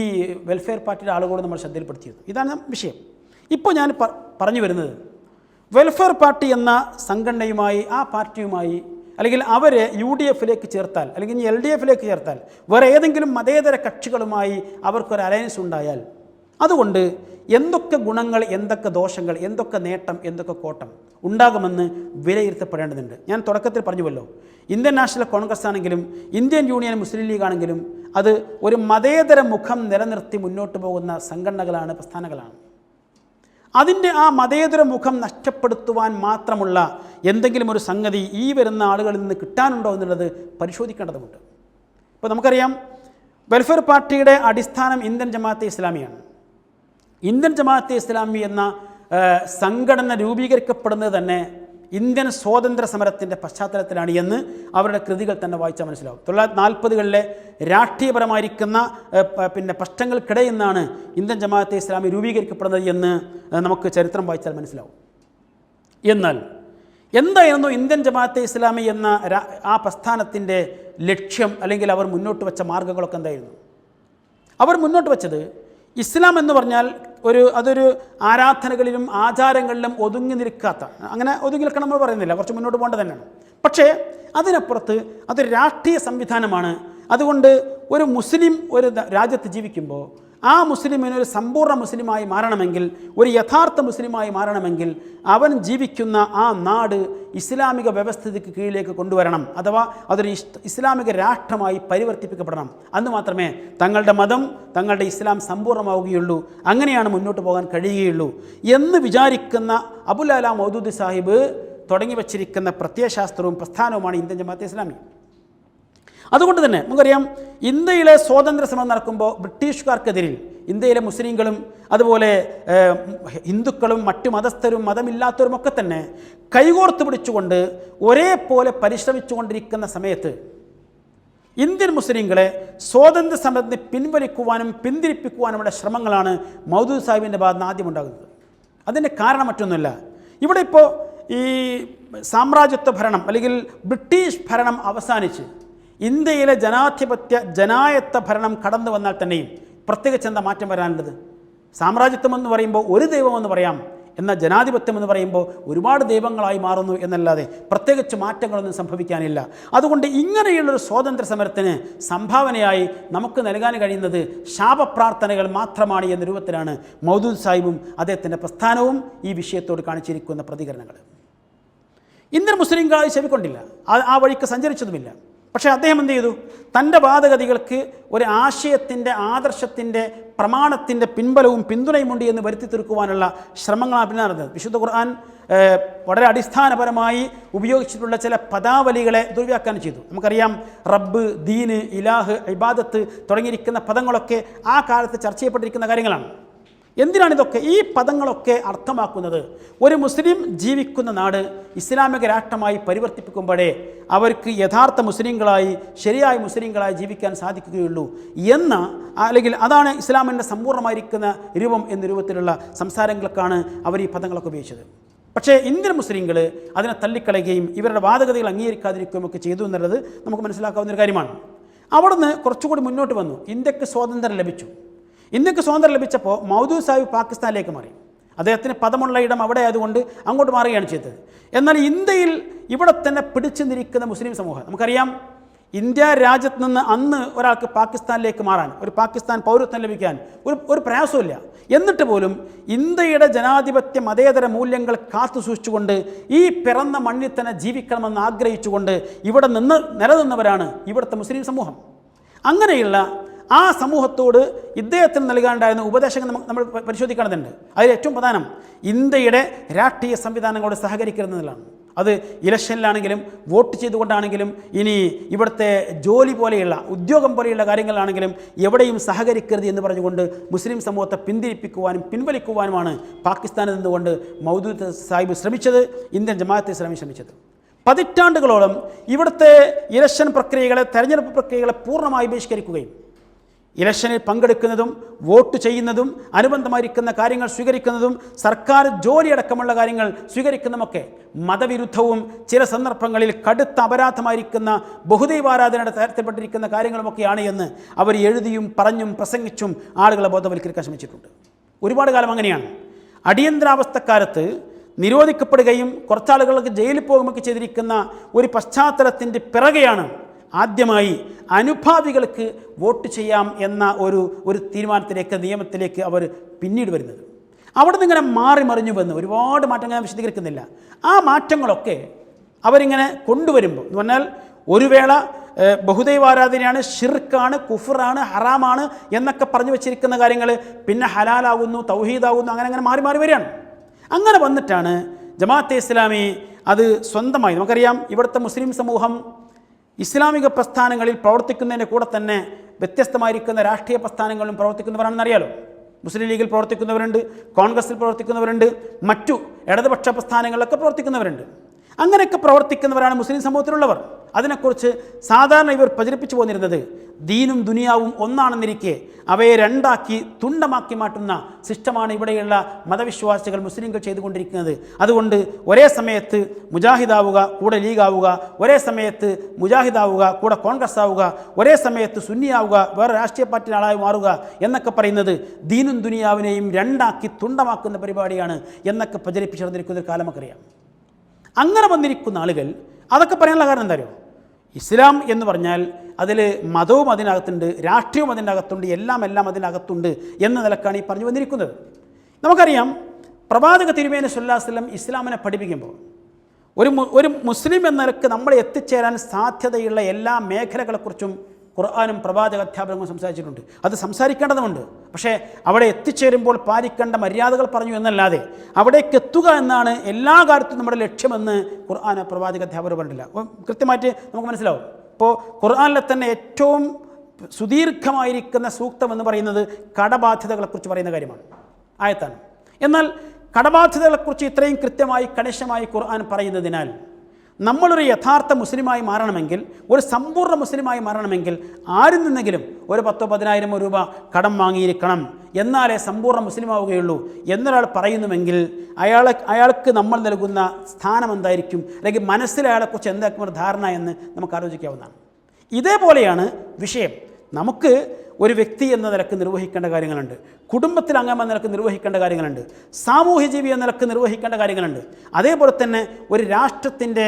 വെൽഫെയർ പാർട്ടിയുടെ ആളുകളോട് നമ്മൾ ശ്രദ്ധയിൽപ്പെടുത്തിയത്. ഇതാണ് വിഷയം. ഇപ്പോൾ ഞാൻ പറഞ്ഞു വരുന്നത്, വെൽഫെയർ പാർട്ടി എന്ന സംഘടനയുമായി ആ പാർട്ടിയുമായി അല്ലെങ്കിൽ അവരെ UDF ചേർത്താൽ അല്ലെങ്കിൽ LDF ചേർത്താൽ വേറെ ഏതെങ്കിലും മതേതര കക്ഷികളുമായി അവർക്കൊരു അലയൻസ് ഉണ്ടായാൽ അതുകൊണ്ട് എന്തൊക്കെ ഗുണങ്ങൾ, എന്തൊക്കെ ദോഷങ്ങൾ, എന്തൊക്കെ നേട്ടം, എന്തൊക്കെ കോട്ടം ഉണ്ടാകുമെന്ന് വിലയിരുത്തപ്പെടേണ്ടതുണ്ട്. ഞാൻ തുടക്കത്തിൽ പറഞ്ഞുവല്ലോ, ഇന്ത്യൻ നാഷണൽ കോൺഗ്രസ് ആണെങ്കിലും ഇന്ത്യൻ യൂണിയൻ മുസ്ലിം ലീഗ് ആണെങ്കിലും അത് ഒരു മതേതര മുഖം നിലനിർത്തി മുന്നോട്ട് പോകുന്ന സംഘടനകളാണ്, പ്രസ്ഥാനങ്ങളാണ്. അതിൻ്റെ ആ മതേതര മുഖം നഷ്ടപ്പെടുത്തുവാൻ മാത്രമുള്ള എന്തെങ്കിലും ഒരു സംഗതി ഈ വരുന്ന ആളുകളിൽ നിന്ന് കിട്ടാനുണ്ടോ എന്നുള്ളത് പരിശോധിക്കേണ്ടതുണ്ട്. ഇപ്പോൾ നമുക്കറിയാം, വെൽഫെയർ പാർട്ടിയുടെ അടിസ്ഥാനം ഇന്ത്യൻ ജമാഅത്തെ ഇസ്ലാമിയാണ്. ഇന്ത്യൻ ജമാഅത്തെ ഇസ്ലാമി എന്ന സംഘടന രൂപീകരിക്കപ്പെടുന്നത് തന്നെ ഇന്ത്യൻ സ്വാതന്ത്ര്യ സമരത്തിൻ്റെ പശ്ചാത്തലത്തിലാണ് എന്ന് അവരുടെ കൃതികൾ തന്നെ വായിച്ചാൽ മനസ്സിലാവും. 1940-കളിലെ രാഷ്ട്രീയപരമായിരിക്കുന്ന പ്രശ്നങ്ങൾക്കിടയിൽ നിന്നാണ് ഇന്ത്യൻ ജമാഅത്തെ ഇസ്ലാമി രൂപീകരിക്കപ്പെടുന്നത് എന്ന് നമുക്ക് ചരിത്രം വായിച്ചാൽ മനസ്സിലാവും. എന്നാൽ എന്തായിരുന്നു ഇന്ത്യൻ ജമാഅത്തെ ഇസ്ലാമി എന്ന ആ പ്രസ്ഥാനത്തിൻ്റെ ലക്ഷ്യം അല്ലെങ്കിൽ അവർ മുന്നോട്ട് വെച്ച മാർഗ്ഗങ്ങളൊക്കെ എന്തായിരുന്നു? അവർ മുന്നോട്ട് വെച്ചത് ഇസ്ലാം എന്ന് പറഞ്ഞാൽ അതൊരു ആരാധനകളിലും ആചാരങ്ങളിലും ഒതുങ്ങി നിൽക്കാത്ത, അങ്ങനെ ഒതുങ്ങി നിൽക്കണം നമ്മൾ പറയുന്നില്ല, കുറച്ച് മുന്നോട്ട് പോകേണ്ടത് തന്നെയാണ്. പക്ഷേ അതിനപ്പുറത്ത് അതൊരു രാഷ്ട്രീയ സംവിധാനമാണ്. അതുകൊണ്ട് ഒരു മുസ്ലിം ഒരു രാജ്യത്ത് ജീവിക്കുമ്പോൾ ആ മുസ്ലിമിനൊരു സമ്പൂർണ്ണ മുസ്ലിമായി മാറണമെങ്കിൽ, ഒരു യഥാർത്ഥ മുസ്ലിമായി മാറണമെങ്കിൽ അവൻ ജീവിക്കുന്ന ആ നാട് ഇസ്ലാമിക വ്യവസ്ഥിതിക്ക് കീഴിലേക്ക് കൊണ്ടുവരണം, അഥവാ അതൊരു ഇസ്ലാമിക രാഷ്ട്രമായി പരിവർത്തിപ്പിക്കപ്പെടണം. അന്ന് മാത്രമേ തങ്ങളുടെ മതം, തങ്ങളുടെ ഇസ്ലാം സമ്പൂർണ്ണമാവുകയുള്ളൂ, അങ്ങനെയാണ് മുന്നോട്ട് പോകാൻ കഴിയുകയുള്ളൂ എന്ന് വിചാരിക്കുന്ന അബുൽ അല മൗദൂദി സാഹിബ് തുടങ്ങി വച്ചിരിക്കുന്ന പ്രത്യയശാസ്ത്രവും പ്രസ്ഥാനവുമാണ് ഇന്ത്യൻ ജമാഅത്തെ ഇസ്ലാമി. അതുകൊണ്ട് തന്നെ നമുക്കറിയാം, ഇന്ത്യയിലെ സ്വാതന്ത്ര്യ സമരം നടക്കുമ്പോൾ ബ്രിട്ടീഷുകാർക്കെതിരിൽ ഇന്ത്യയിലെ മുസ്ലിങ്ങളും അതുപോലെ ഹിന്ദുക്കളും മറ്റു മതസ്ഥരും മതമില്ലാത്തവരുമൊക്കെ തന്നെ കൈകോർത്ത് പിടിച്ചുകൊണ്ട് ഒരേപോലെ പരിശ്രമിച്ചുകൊണ്ടിരിക്കുന്ന സമയത്ത് ഇന്ത്യൻ മുസ്ലിങ്ങളെ സ്വാതന്ത്ര്യ സമരത്തിന് പിൻവലിക്കുവാനും പിന്തിരിപ്പിക്കുവാനുമുള്ള ശ്രമങ്ങളാണ് മൗദൂദി സാഹിബിൻ്റെ ഭാഗത്ത് നിന്ന് ആദ്യം ഉണ്ടാകുന്നത്. അതിൻ്റെ കാരണം മറ്റൊന്നുമില്ല, ഇവിടെ ഇപ്പോൾ ഈ സാമ്രാജ്യത്വ ഭരണം അല്ലെങ്കിൽ ബ്രിട്ടീഷ് ഭരണം അവസാനിച്ച് ഇന്ത്യയിലെ ജനായത്ത ഭരണം കടന്നു വന്നാൽ തന്നെയും പ്രത്യേകിച്ച് എന്താ മാറ്റം വരാനുള്ളത്? സാമ്രാജ്യത്വം എന്ന് പറയുമ്പോൾ ഒരു ദൈവമെന്ന് പറയാം, എന്നാൽ ജനാധിപത്യം എന്ന് പറയുമ്പോൾ ഒരുപാട് ദൈവങ്ങളായി മാറുന്നു എന്നല്ലാതെ പ്രത്യേകിച്ച് മാറ്റങ്ങളൊന്നും സംഭവിക്കാനില്ല. അതുകൊണ്ട് ഇങ്ങനെയുള്ളൊരു സ്വാതന്ത്ര്യ സമരത്തിന് സംഭാവനയായി നമുക്ക് നൽകാൻ കഴിയുന്നത് ശാപപ്രാർത്ഥനകൾ മാത്രമാണ് എന്ന രൂപത്തിലാണ് മൗദൂദി സാഹിബും അദ്ദേഹത്തിൻ്റെ പ്രസ്ഥാനവും ഈ വിഷയത്തോട് കാണിച്ചിരിക്കുന്ന പ്രതികരണങ്ങൾ. ഇന്ത്യൻ മുസ്ലിങ്ങളായി ചെവിക്കൊണ്ടില്ല, ആ വഴിക്ക് സഞ്ചരിച്ചതുമില്ല. പക്ഷേ അദ്ദേഹം എന്ത് ചെയ്തു? തൻ്റെ വാദഗതികൾക്ക് ഒരു ആശയത്തിൻ്റെ, ആദർശത്തിൻ്റെ, പ്രമാണത്തിൻ്റെ പിൻബലവും പിന്തുണയുമുണ്ട് എന്ന് വരുത്തി തീർക്കുവാനുള്ള ശ്രമങ്ങളാണ് പിന്നെ നടന്നത്. വിശുദ്ധ ഖുർആൻ വളരെ അടിസ്ഥാനപരമായി ഉപയോഗിച്ചിട്ടുള്ള ചില പദാവലികളെ ദുർവ്യാഖ്യാനം ചെയ്തു. നമുക്കറിയാം, റബ്ബ്, ദീന്, ഇലാഹ്, ഇബാദത്ത് തുടങ്ങിയിരിക്കുന്ന പദങ്ങളൊക്കെ ആ കാലത്ത് ചർച്ച ചെയ്യപ്പെട്ടിരിക്കുന്ന കാര്യങ്ങളാണ്. എന്തിനാണിതൊക്കെ? ഈ പദങ്ങളൊക്കെ അർത്ഥമാക്കുന്നത് ഒരു മുസ്ലിം ജീവിക്കുന്ന നാട് ഇസ്ലാമിക രാഷ്ട്രമായി പരിവർത്തിപ്പിക്കുമ്പോഴേ അവർക്ക് യഥാർത്ഥ മുസ്ലിങ്ങളായി, ശരിയായ മുസ്ലിങ്ങളായി ജീവിക്കാൻ സാധിക്കുകയുള്ളൂ എന്ന, അല്ലെങ്കിൽ അതാണ് ഇസ്ലാമിൻ്റെ സമ്പൂർണ്ണമായിരിക്കുന്ന രൂപം എന്ന രൂപത്തിലുള്ള സംസാരങ്ങൾക്കാണ് അവർ ഈ പദങ്ങളൊക്കെ ഉപയോഗിച്ചത്. പക്ഷേ ഇന്ത്യൻ മുസ്ലിങ്ങൾ അതിനെ തള്ളിക്കളയുകയും ഇവരുടെ വാദഗതികൾ അംഗീകരിക്കാതിരിക്കുകയും ഒക്കെ ചെയ്തു എന്നുള്ളത് നമുക്ക് മനസ്സിലാക്കാവുന്നൊരു കാര്യമാണ്. അവിടുന്ന് കുറച്ചുകൂടി മുന്നോട്ട് വന്നു. ഇന്ത്യക്ക് സ്വാതന്ത്ര്യം ലഭിച്ചു. ഇന്ത്യക്ക് സ്വാതന്ത്ര്യം ലഭിച്ചപ്പോൾ മൗദൂദി സാഹിബ് പാകിസ്ഥാനിലേക്ക് മാറി. അദ്ദേഹത്തിന് പദമുള്ള ഇടം അവിടെ ആയതുകൊണ്ട് അങ്ങോട്ട് മാറുകയാണ് ചെയ്തത്. എന്നാൽ ഇന്ത്യയിൽ ഇവിടെ തന്നെ പിടിച്ചു നിൽക്കുന്ന മുസ്ലിം സമൂഹം, നമുക്കറിയാം, ഇന്ത്യ രാജ്യത്ത് നിന്ന് അന്ന് ഒരാൾക്ക് പാകിസ്ഥാനിലേക്ക് മാറാൻ, ഒരു പാകിസ്ഥാൻ പൗരത്വം ലഭിക്കാൻ ഒരു പ്രയാസമില്ല. എന്നിട്ട് പോലും ഇന്ത്യയുടെ ജനാധിപത്യ മതേതര മൂല്യങ്ങൾ കാത്തു സൂക്ഷിച്ചുകൊണ്ട് ഈ പിറന്ന മണ്ണിൽ തന്നെ ജീവിക്കണമെന്ന് ആഗ്രഹിച്ചുകൊണ്ട് ഇവിടെ നിന്ന് നിലനിന്നവരാണ് ഇവിടുത്തെ മുസ്ലിം സമൂഹം. അങ്ങനെയുള്ള ആ സമൂഹത്തോട് ഇദ്ദേഹത്തിന് നൽകാനുണ്ടായിരുന്ന ഉപദേശങ്ങൾ നമ്മൾ പരിശോധിക്കേണ്ടതുണ്ട്. അതിൽ ഏറ്റവും പ്രധാനം ഇന്ത്യയുടെ രാഷ്ട്രീയ സംവിധാനങ്ങളോട് സഹകരിക്കുന്നതിലാണ്. അത് ഇലക്ഷനിലാണെങ്കിലും വോട്ട് ചെയ്തുകൊണ്ടാണെങ്കിലും ഇനി ഇവിടുത്തെ ജോലി പോലെയുള്ള ഉദ്യോഗം പോലെയുള്ള കാര്യങ്ങളിലാണെങ്കിലും എവിടെയും സഹകരിക്കരുത് എന്ന് പറഞ്ഞുകൊണ്ട് മുസ്ലിം സമൂഹത്തെ പിന്തിരിപ്പിക്കുവാനും പിൻവലിക്കുവാനുമാണ് പാകിസ്ഥാനിൽ നിന്നുകൊണ്ട് മൗദൂദ് സാഹിബ് ശ്രമിച്ചത്, ഇന്ത്യൻ ജമാഅത്തെ ഇസ്ലാമി ശ്രമിച്ചത്. പതിറ്റാണ്ടുകളോളം ഇവിടുത്തെ ഇലക്ഷൻ പ്രക്രിയകളെ, തെരഞ്ഞെടുപ്പ് പ്രക്രിയകളെ പൂർണ്ണമായി ബഹിഷ്കരിക്കുകയും ഇലക്ഷനിൽ പങ്കെടുക്കുന്നതും വോട്ട് ചെയ്യുന്നതും അനുബന്ധമായിരിക്കുന്ന കാര്യങ്ങൾ സ്വീകരിക്കുന്നതും സർക്കാർ ജോലിയടക്കമുള്ള കാര്യങ്ങൾ സ്വീകരിക്കുന്നതുമൊക്കെ മതവിരുദ്ധവും ചില സന്ദർഭങ്ങളിൽ കടുത്ത അപരാധമായിരിക്കുന്ന ബഹുദൈവാരാധനയുടെ തരത്തിൽപ്പെട്ടിരിക്കുന്ന കാര്യങ്ങളുമൊക്കെയാണ് എന്ന് അവർ എഴുതിയും പറഞ്ഞും പ്രസംഗിച്ചും ആളുകളെ ബോധവൽക്കരിക്കാൻ ശ്രമിച്ചിട്ടുണ്ട്. ഒരുപാട് കാലം അങ്ങനെയാണ്. അടിയന്തരാവസ്ഥക്കാലത്ത് നിരോധിക്കപ്പെടുകയും കുറച്ചാളുകൾക്ക് ജയിലിൽ പോകുകയൊക്കെ ചെയ്തിരിക്കുന്ന ഒരു പശ്ചാത്തലത്തിൻ്റെ പിറകെയാണ് ആദ്യമായി അനുഭാവികൾക്ക് വോട്ട് ചെയ്യാം എന്ന ഒരു തീരുമാനത്തിലേക്ക്, നിയമത്തിലേക്ക് അവർ പിന്നീട് വരുന്നത്. അവിടെ നിന്ന് ഇങ്ങനെ മാറി മറിഞ്ഞു വന്ന് ഒരുപാട് മാറ്റങ്ങൾ ഞാൻ വിശദീകരിക്കുന്നില്ല. ആ മാറ്റങ്ങളൊക്കെ അവരിങ്ങനെ കൊണ്ടുവരുമ്പോൾ എന്ന് പറഞ്ഞാൽ ഒരു വേള ബഹുദൈവാരാധനയാണ്, ഷിർക്കാണ്, കുഫറാണ്, ഹറാമാണ് എന്നൊക്കെ പറഞ്ഞു വെച്ചിരിക്കുന്ന കാര്യങ്ങൾ പിന്നെ ഹലാലാകുന്നു, തൗഹീദാകുന്നു, അങ്ങനെ മാറി മാറി വരികയാണ്. അങ്ങനെ വന്നിട്ടാണ് ജമാഅത്തെ ഇസ്ലാമി അത് സ്വന്തമായി, നമുക്കറിയാം ഇവിടുത്തെ മുസ്ലിം സമൂഹം ഇസ്ലാമിക പ്രസ്ഥാനങ്ങളിൽ പ്രവർത്തിക്കുന്നതിൻ്റെ കൂടെ തന്നെ വ്യത്യസ്തമായിരിക്കുന്ന രാഷ്ട്രീയ പ്രസ്ഥാനങ്ങളിലും പ്രവർത്തിക്കുന്നവരാണെന്നറിയാലോ. മുസ്ലിം ലീഗിൽ പ്രവർത്തിക്കുന്നവരുണ്ട്, കോൺഗ്രസിൽ പ്രവർത്തിക്കുന്നവരുണ്ട്, മറ്റു ഇടതുപക്ഷ പ്രസ്ഥാനങ്ങളിലൊക്കെ പ്രവർത്തിക്കുന്നവരുണ്ട്. അങ്ങനെയൊക്കെ പ്രവർത്തിക്കുന്നവരാണ് മുസ്ലിം സമൂഹത്തിലുള്ളവർ. അതിനെക്കുറിച്ച് സാധാരണ ഇവർ പ്രചരിപ്പിച്ചു പോന്നിരുന്നത് ദീനും ദുനിയാവും ഒന്നാണെന്നിരിക്കെ അവയെ രണ്ടാക്കി തുണ്ടമാക്കി മാറ്റുന്ന സിസ്റ്റമാണ് ഇവിടെയുള്ള മതവിശ്വാസികൾ മുസ്ലിങ്ങൾ ചെയ്തുകൊണ്ടിരിക്കുന്നത്. അതുകൊണ്ട് ഒരേ സമയത്ത് മുജാഹിദാവുക, കൂടെ ലീഗാവുക, ഒരേ സമയത്ത് മുജാഹിദാവുക, കൂടെ കോൺഗ്രസ് ആവുക, ഒരേ സമയത്ത് സുന്നിയാവുക, വേറെ രാഷ്ട്രീയ പാർട്ടി ആളായി മാറുക എന്നൊക്കെ പറയുന്നത് ദീനും ദുനിയാവിനെയും രണ്ടാക്കി തുണ്ടമാക്കുന്ന പരിപാടിയാണ് എന്നൊക്കെ പ്രചരിപ്പിച്ചു നടന്നിരിക്കുന്ന ഒരു കാലമൊക്കെ അറിയാം. അങ്ങനെ വന്നിരിക്കുന്ന ആളുകൾ അതൊക്കെ പറയാനുള്ള കാരണം എന്താ അറിയോ? ഇസ്ലാം എന്ന് പറഞ്ഞാൽ അതിൽ മതവും അതിനകത്തുണ്ട്, രാഷ്ട്രീയവും അതിൻ്റെ അകത്തുണ്ട്, എല്ലാം അതിനകത്തുണ്ട് എന്ന നിലക്കാണ് ഈ പറഞ്ഞു വന്നിരിക്കുന്നത്. നമുക്കറിയാം പ്രവാചക തിരുമേനി സ്വല്ലല്ലാഹു അലൈഹി വസല്ലം ഇസ്ലാമിനെ പഠിപ്പിക്കുമ്പോൾ ഒരു മുസ്ലിം എന്ന നിലക്ക് നമ്മൾ എത്തിച്ചേരാൻ സാധ്യതയുള്ള എല്ലാ മേഖലകളെക്കുറിച്ചും ഖുർആനും പ്രവാചക അധ്യാപനവും സംസാരിച്ചിട്ടുണ്ട്. അത് സംസാരിക്കേണ്ടതുണ്ട്. പക്ഷേ അവിടെ എത്തിച്ചേരുമ്പോൾ പാലിക്കേണ്ട മര്യാദകൾ പറഞ്ഞു എന്നല്ലാതെ അവിടേക്ക് എത്തുക എന്നാണ് എല്ലാ കാര്യത്തിലും നമ്മുടെ ലക്ഷ്യമെന്ന് ഖുർആൻ പ്രവാചക അധ്യാപകർ പറഞ്ഞില്ല. അപ്പം കൃത്യമായിട്ട് നമുക്ക് മനസ്സിലാവും. ഇപ്പോൾ ഖുർആനിലെ തന്നെ ഏറ്റവും സുദീർഘമായിരിക്കുന്ന സൂക്തം എന്ന് പറയുന്നത് കടബാധ്യതകളെക്കുറിച്ച് പറയുന്ന കാര്യമാണ്, ആയത്താണ്. എന്നാൽ കടബാധ്യതകളെക്കുറിച്ച് ഇത്രയും കൃത്യമായി കണിശമായി ഖുർആൻ പറയുന്നതിനാൽ നമ്മളൊരു യഥാർത്ഥ മുസ്ലിമായി മാറണമെങ്കിൽ, ഒരു സമ്പൂർണ്ണ മുസ്ലിമായി മാറണമെങ്കിൽ ആരിൽ നിന്നെങ്കിലും ഒരു 10,000-10,000 രൂപ കടം വാങ്ങിയിരിക്കണം, എന്നാലേ സമ്പൂർണ്ണ മുസ്ലിമാവുകയുള്ളൂ എന്നൊരാൾ പറയുന്നുവെങ്കിൽ അയാൾക്ക് നമ്മൾ നൽകുന്ന സ്ഥാനം എന്തായിരിക്കും, അല്ലെങ്കിൽ മനസ്സിൽ അയാളെക്കുറിച്ച് എന്തായിരിക്കും ഒരു ധാരണ എന്ന് നമുക്ക് ആലോചിക്കാവുന്നതാണ്. ഇതേപോലെയാണ് വിഷയം. നമുക്ക് ഒരു വ്യക്തി എന്ന നിലക്ക് നിർവഹിക്കേണ്ട കാര്യങ്ങളുണ്ട്, കുടുംബത്തിൽ അംഗം എന്ന നിലക്ക് നിർവഹിക്കേണ്ട കാര്യങ്ങളുണ്ട്, സാമൂഹ്യ ജീവി എന്ന നിലക്ക് നിർവഹിക്കേണ്ട കാര്യങ്ങളുണ്ട്. അതേപോലെ തന്നെ ഒരു രാഷ്ട്രത്തിൻ്റെ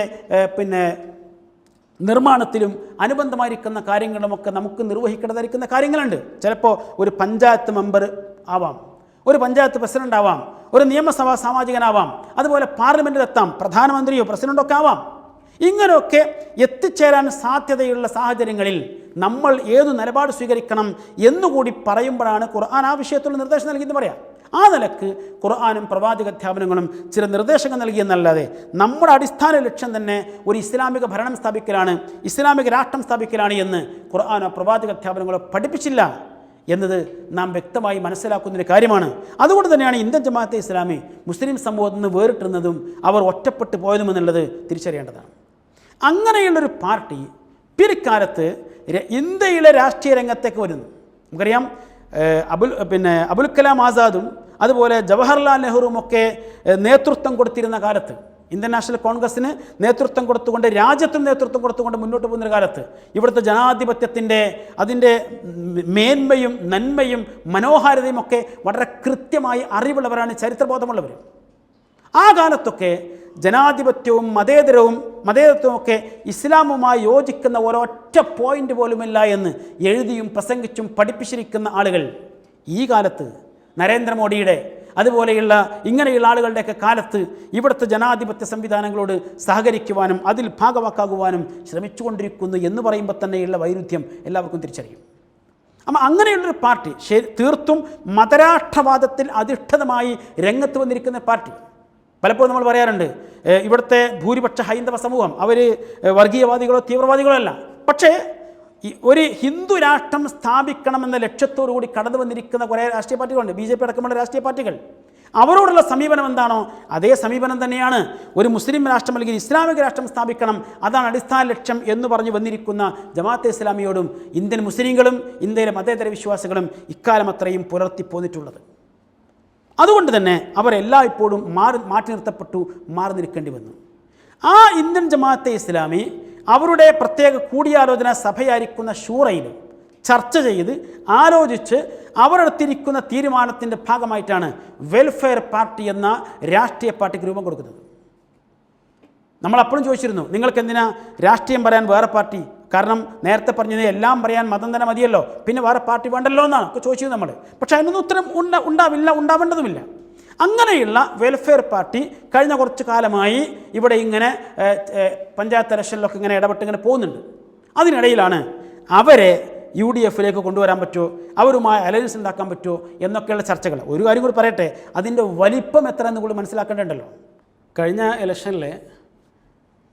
നിർമ്മാണത്തിലും അനുബന്ധമായിരിക്കുന്ന കാര്യങ്ങളുമൊക്കെ നമുക്ക് നിർവഹിക്കേണ്ടതായിരിക്കുന്ന കാര്യങ്ങളുണ്ട്. ചിലപ്പോൾ ഒരു പഞ്ചായത്ത് മെമ്പർ ആവാം, ഒരു പഞ്ചായത്ത് പ്രസിഡൻ്റ് ആവാം, ഒരു നിയമസഭാ സാമാജികനാവാം, അതുപോലെ പാർലമെൻറ്റിലെത്താം, പ്രധാനമന്ത്രിയോ പ്രസിഡൻ്റോ ഒക്കെ ആവാം. ഇങ്ങനെയൊക്കെ എത്തിച്ചേരാൻ സാധ്യതയുള്ള സാഹചര്യങ്ങളിൽ നമ്മൾ ഏതു നിലപാട് സ്വീകരിക്കണം എന്നുകൂടി പറയുമ്പോഴാണ് ഖുർആൻ ആ വിഷയത്തിലുള്ള നിർദ്ദേശം നൽകിയെന്ന് പറയാം. ആ നിലക്ക് ഖുർആനും പ്രവാചകാധ്യാപനങ്ങളും ചില നിർദ്ദേശങ്ങൾ നൽകിയെന്നല്ലാതെ നമ്മുടെ അടിസ്ഥാന ലക്ഷ്യം തന്നെ ഒരു ഇസ്ലാമിക ഭരണം സ്ഥാപിക്കലാണ്, ഇസ്ലാമിക രാഷ്ട്രം സ്ഥാപിക്കലാണ് എന്ന് ഖുർആനോ പ്രവാചകാധ്യാപനങ്ങളോ പഠിപ്പിച്ചില്ല എന്നത് നാം വ്യക്തമായി മനസ്സിലാക്കുന്നൊരു കാര്യമാണ്. അതുകൊണ്ട് തന്നെയാണ് ഇന്ത്യൻ ജമാഅത്തെ ഇസ്ലാമി മുസ്ലിം സമൂഹത്തിൽ നിന്ന് വേറിട്ടുന്നതും അവർ ഒറ്റപ്പെട്ടു പോയതുമെന്നുള്ളത് തിരിച്ചറിയേണ്ടതാണ്. അങ്ങനെയുള്ളൊരു പാർട്ടി പിൽക്കാലത്ത് ഇന്ത്യയിലെ രാഷ്ട്രീയ രംഗത്തേക്ക് വരുന്നു. നമുക്കറിയാം അബുൽ കലാം ആസാദും അതുപോലെ ജവഹർലാൽ നെഹ്റുവും ഒക്കെ നേതൃത്വം കൊടുത്തിരുന്ന കാലത്ത്, ഇന്ത്യൻ നാഷണൽ കോൺഗ്രസ്സിന് നേതൃത്വം കൊടുത്തുകൊണ്ട്, രാജ്യത്തിന് നേതൃത്വം കൊടുത്തുകൊണ്ട് മുന്നോട്ട് പോകുന്ന കാലത്ത് ഇവിടുത്തെ ജനാധിപത്യത്തിൻ്റെ അതിൻ്റെ മേന്മയും നന്മയും മനോഹാരിതയും ഒക്കെ വളരെ കൃത്യമായി അറിവുള്ളവരാണ്, ചരിത്രബോധമുള്ളവർ. ആ കാലത്തൊക്കെ ജനാധിപത്യവും മതേതരത്വവും ഒക്കെ ഇസ്ലാമുമായി യോജിക്കുന്ന ഒരൊറ്റ പോയിന്റ് പോലുമില്ല എന്ന് എഴുതിയും പ്രസംഗിച്ചും പഠിപ്പിച്ചിരിക്കുന്ന ആളുകൾ ഈ കാലത്ത് നരേന്ദ്രമോദിയുടെ അതുപോലെയുള്ള ഇങ്ങനെയുള്ള ആളുകളുടെയൊക്കെ കാലത്ത് ഇവിടുത്തെ ജനാധിപത്യ സംവിധാനങ്ങളോട് സഹകരിക്കുവാനും അതിൽ ഭാഗവാക്കാകുവാനും ശ്രമിച്ചുകൊണ്ടിരിക്കുന്നു എന്ന് പറയുമ്പോൾ തന്നെയുള്ള വൈരുദ്ധ്യം എല്ലാവർക്കും തിരിച്ചറിയും. അപ്പം അങ്ങനെയുള്ളൊരു പാർട്ടി തീർത്തും മതരാഷ്ട്രവാദത്തിൽ അധിഷ്ഠിതമായി രംഗത്ത് വന്നിരിക്കുന്ന പാർട്ടി. പലപ്പോഴും നമ്മൾ പറയാറുണ്ട് ഇവിടുത്തെ ഭൂരിപക്ഷ ഹൈന്ദവ സമൂഹം അവർ വർഗീയവാദികളോ തീവ്രവാദികളോ അല്ല, പക്ഷേ ഒരു ഹിന്ദു രാഷ്ട്രം സ്ഥാപിക്കണമെന്ന ലക്ഷ്യത്തോടു കൂടി കടന്നു വന്നിരിക്കുന്ന കുറേ രാഷ്ട്രീയ പാർട്ടികളുണ്ട്, BJP അടക്കമുള്ള രാഷ്ട്രീയ പാർട്ടികൾ. അവരോടുള്ള സമീപനം എന്താണോ അതേ സമീപനം തന്നെയാണ് ഒരു മുസ്ലിം രാഷ്ട്രം അല്ലെങ്കിൽ ഇസ്ലാമിക രാഷ്ട്രം സ്ഥാപിക്കണം, അതാണ് അടിസ്ഥാന ലക്ഷ്യം എന്ന് പറഞ്ഞു വന്നിരിക്കുന്ന ജമാഅത്തെ ഇസ്ലാമിയോടും ഇന്ത്യൻ മുസ്ലിങ്ങളും ഇന്ത്യയിലെ മതേതര വിശ്വാസികളും ഇക്കാലം അത്രയും പുലർത്തിപ്പോന്നിട്ടുള്ളത്. അതുകൊണ്ട് തന്നെ അവരെല്ലായ്പ്പോഴും മാറ്റി നിർത്തപ്പെട്ടു, മാറി നിൽക്കേണ്ടി വന്നു. ആ ഇന്ത്യൻ ജമാഅത്തെ ഇസ്ലാമി അവരുടെ പ്രത്യേക കൂടിയാലോചന സഭയായിരിക്കുന്ന ഷൂറയിൽ ചർച്ച ചെയ്ത് ആലോചിച്ച് അവരെടുത്തിരിക്കുന്ന തീരുമാനത്തിൻ്റെ ഭാഗമായിട്ടാണ് വെൽഫെയർ പാർട്ടി എന്ന രാഷ്ട്രീയ പാർട്ടിക്ക് രൂപം കൊടുക്കുന്നത്. നമ്മളപ്പോഴും ചോദിച്ചിരുന്നു, നിങ്ങൾക്ക് എന്തിനാ രാഷ്ട്രീയം പറയാൻ വേറെ പാർട്ടി? കാരണം നേരത്തെ പറഞ്ഞത് എല്ലാം പറയാൻ മതം തന്നെ മതിയല്ലോ, പിന്നെ വേറെ പാർട്ടി വേണ്ടല്ലോ എന്നാണ് ഒക്കെ ചോദിച്ചത് നമ്മൾ. പക്ഷേ അതിനൊന്നും ഉത്തരം ഉണ്ടാവേണ്ടതുമില്ല. അങ്ങനെയുള്ള വെൽഫെയർ പാർട്ടി കഴിഞ്ഞ കുറച്ച് കാലമായി ഇവിടെ ഇങ്ങനെ പഞ്ചായത്ത് ഇലക്ഷനിലൊക്കെ ഇങ്ങനെ ഇടപെട്ട് ഇങ്ങനെ പോകുന്നുണ്ട്. അതിനിടയിലാണ് അവരെ UDFിലേക്ക് കൊണ്ടുവരാൻ പറ്റുമോ, അവരുമായി അലയൻസ് ഉണ്ടാക്കാൻ പറ്റുമോ എന്നൊക്കെയുള്ള ചർച്ചകൾ. ഒരു കാര്യം കൂടി പറയട്ടെ, അതിൻ്റെ വലിപ്പം എത്ര എന്ന് കൂടി മനസ്സിലാക്കേണ്ടതുണ്ടല്ലോ. കഴിഞ്ഞ ഇലക്ഷനിൽ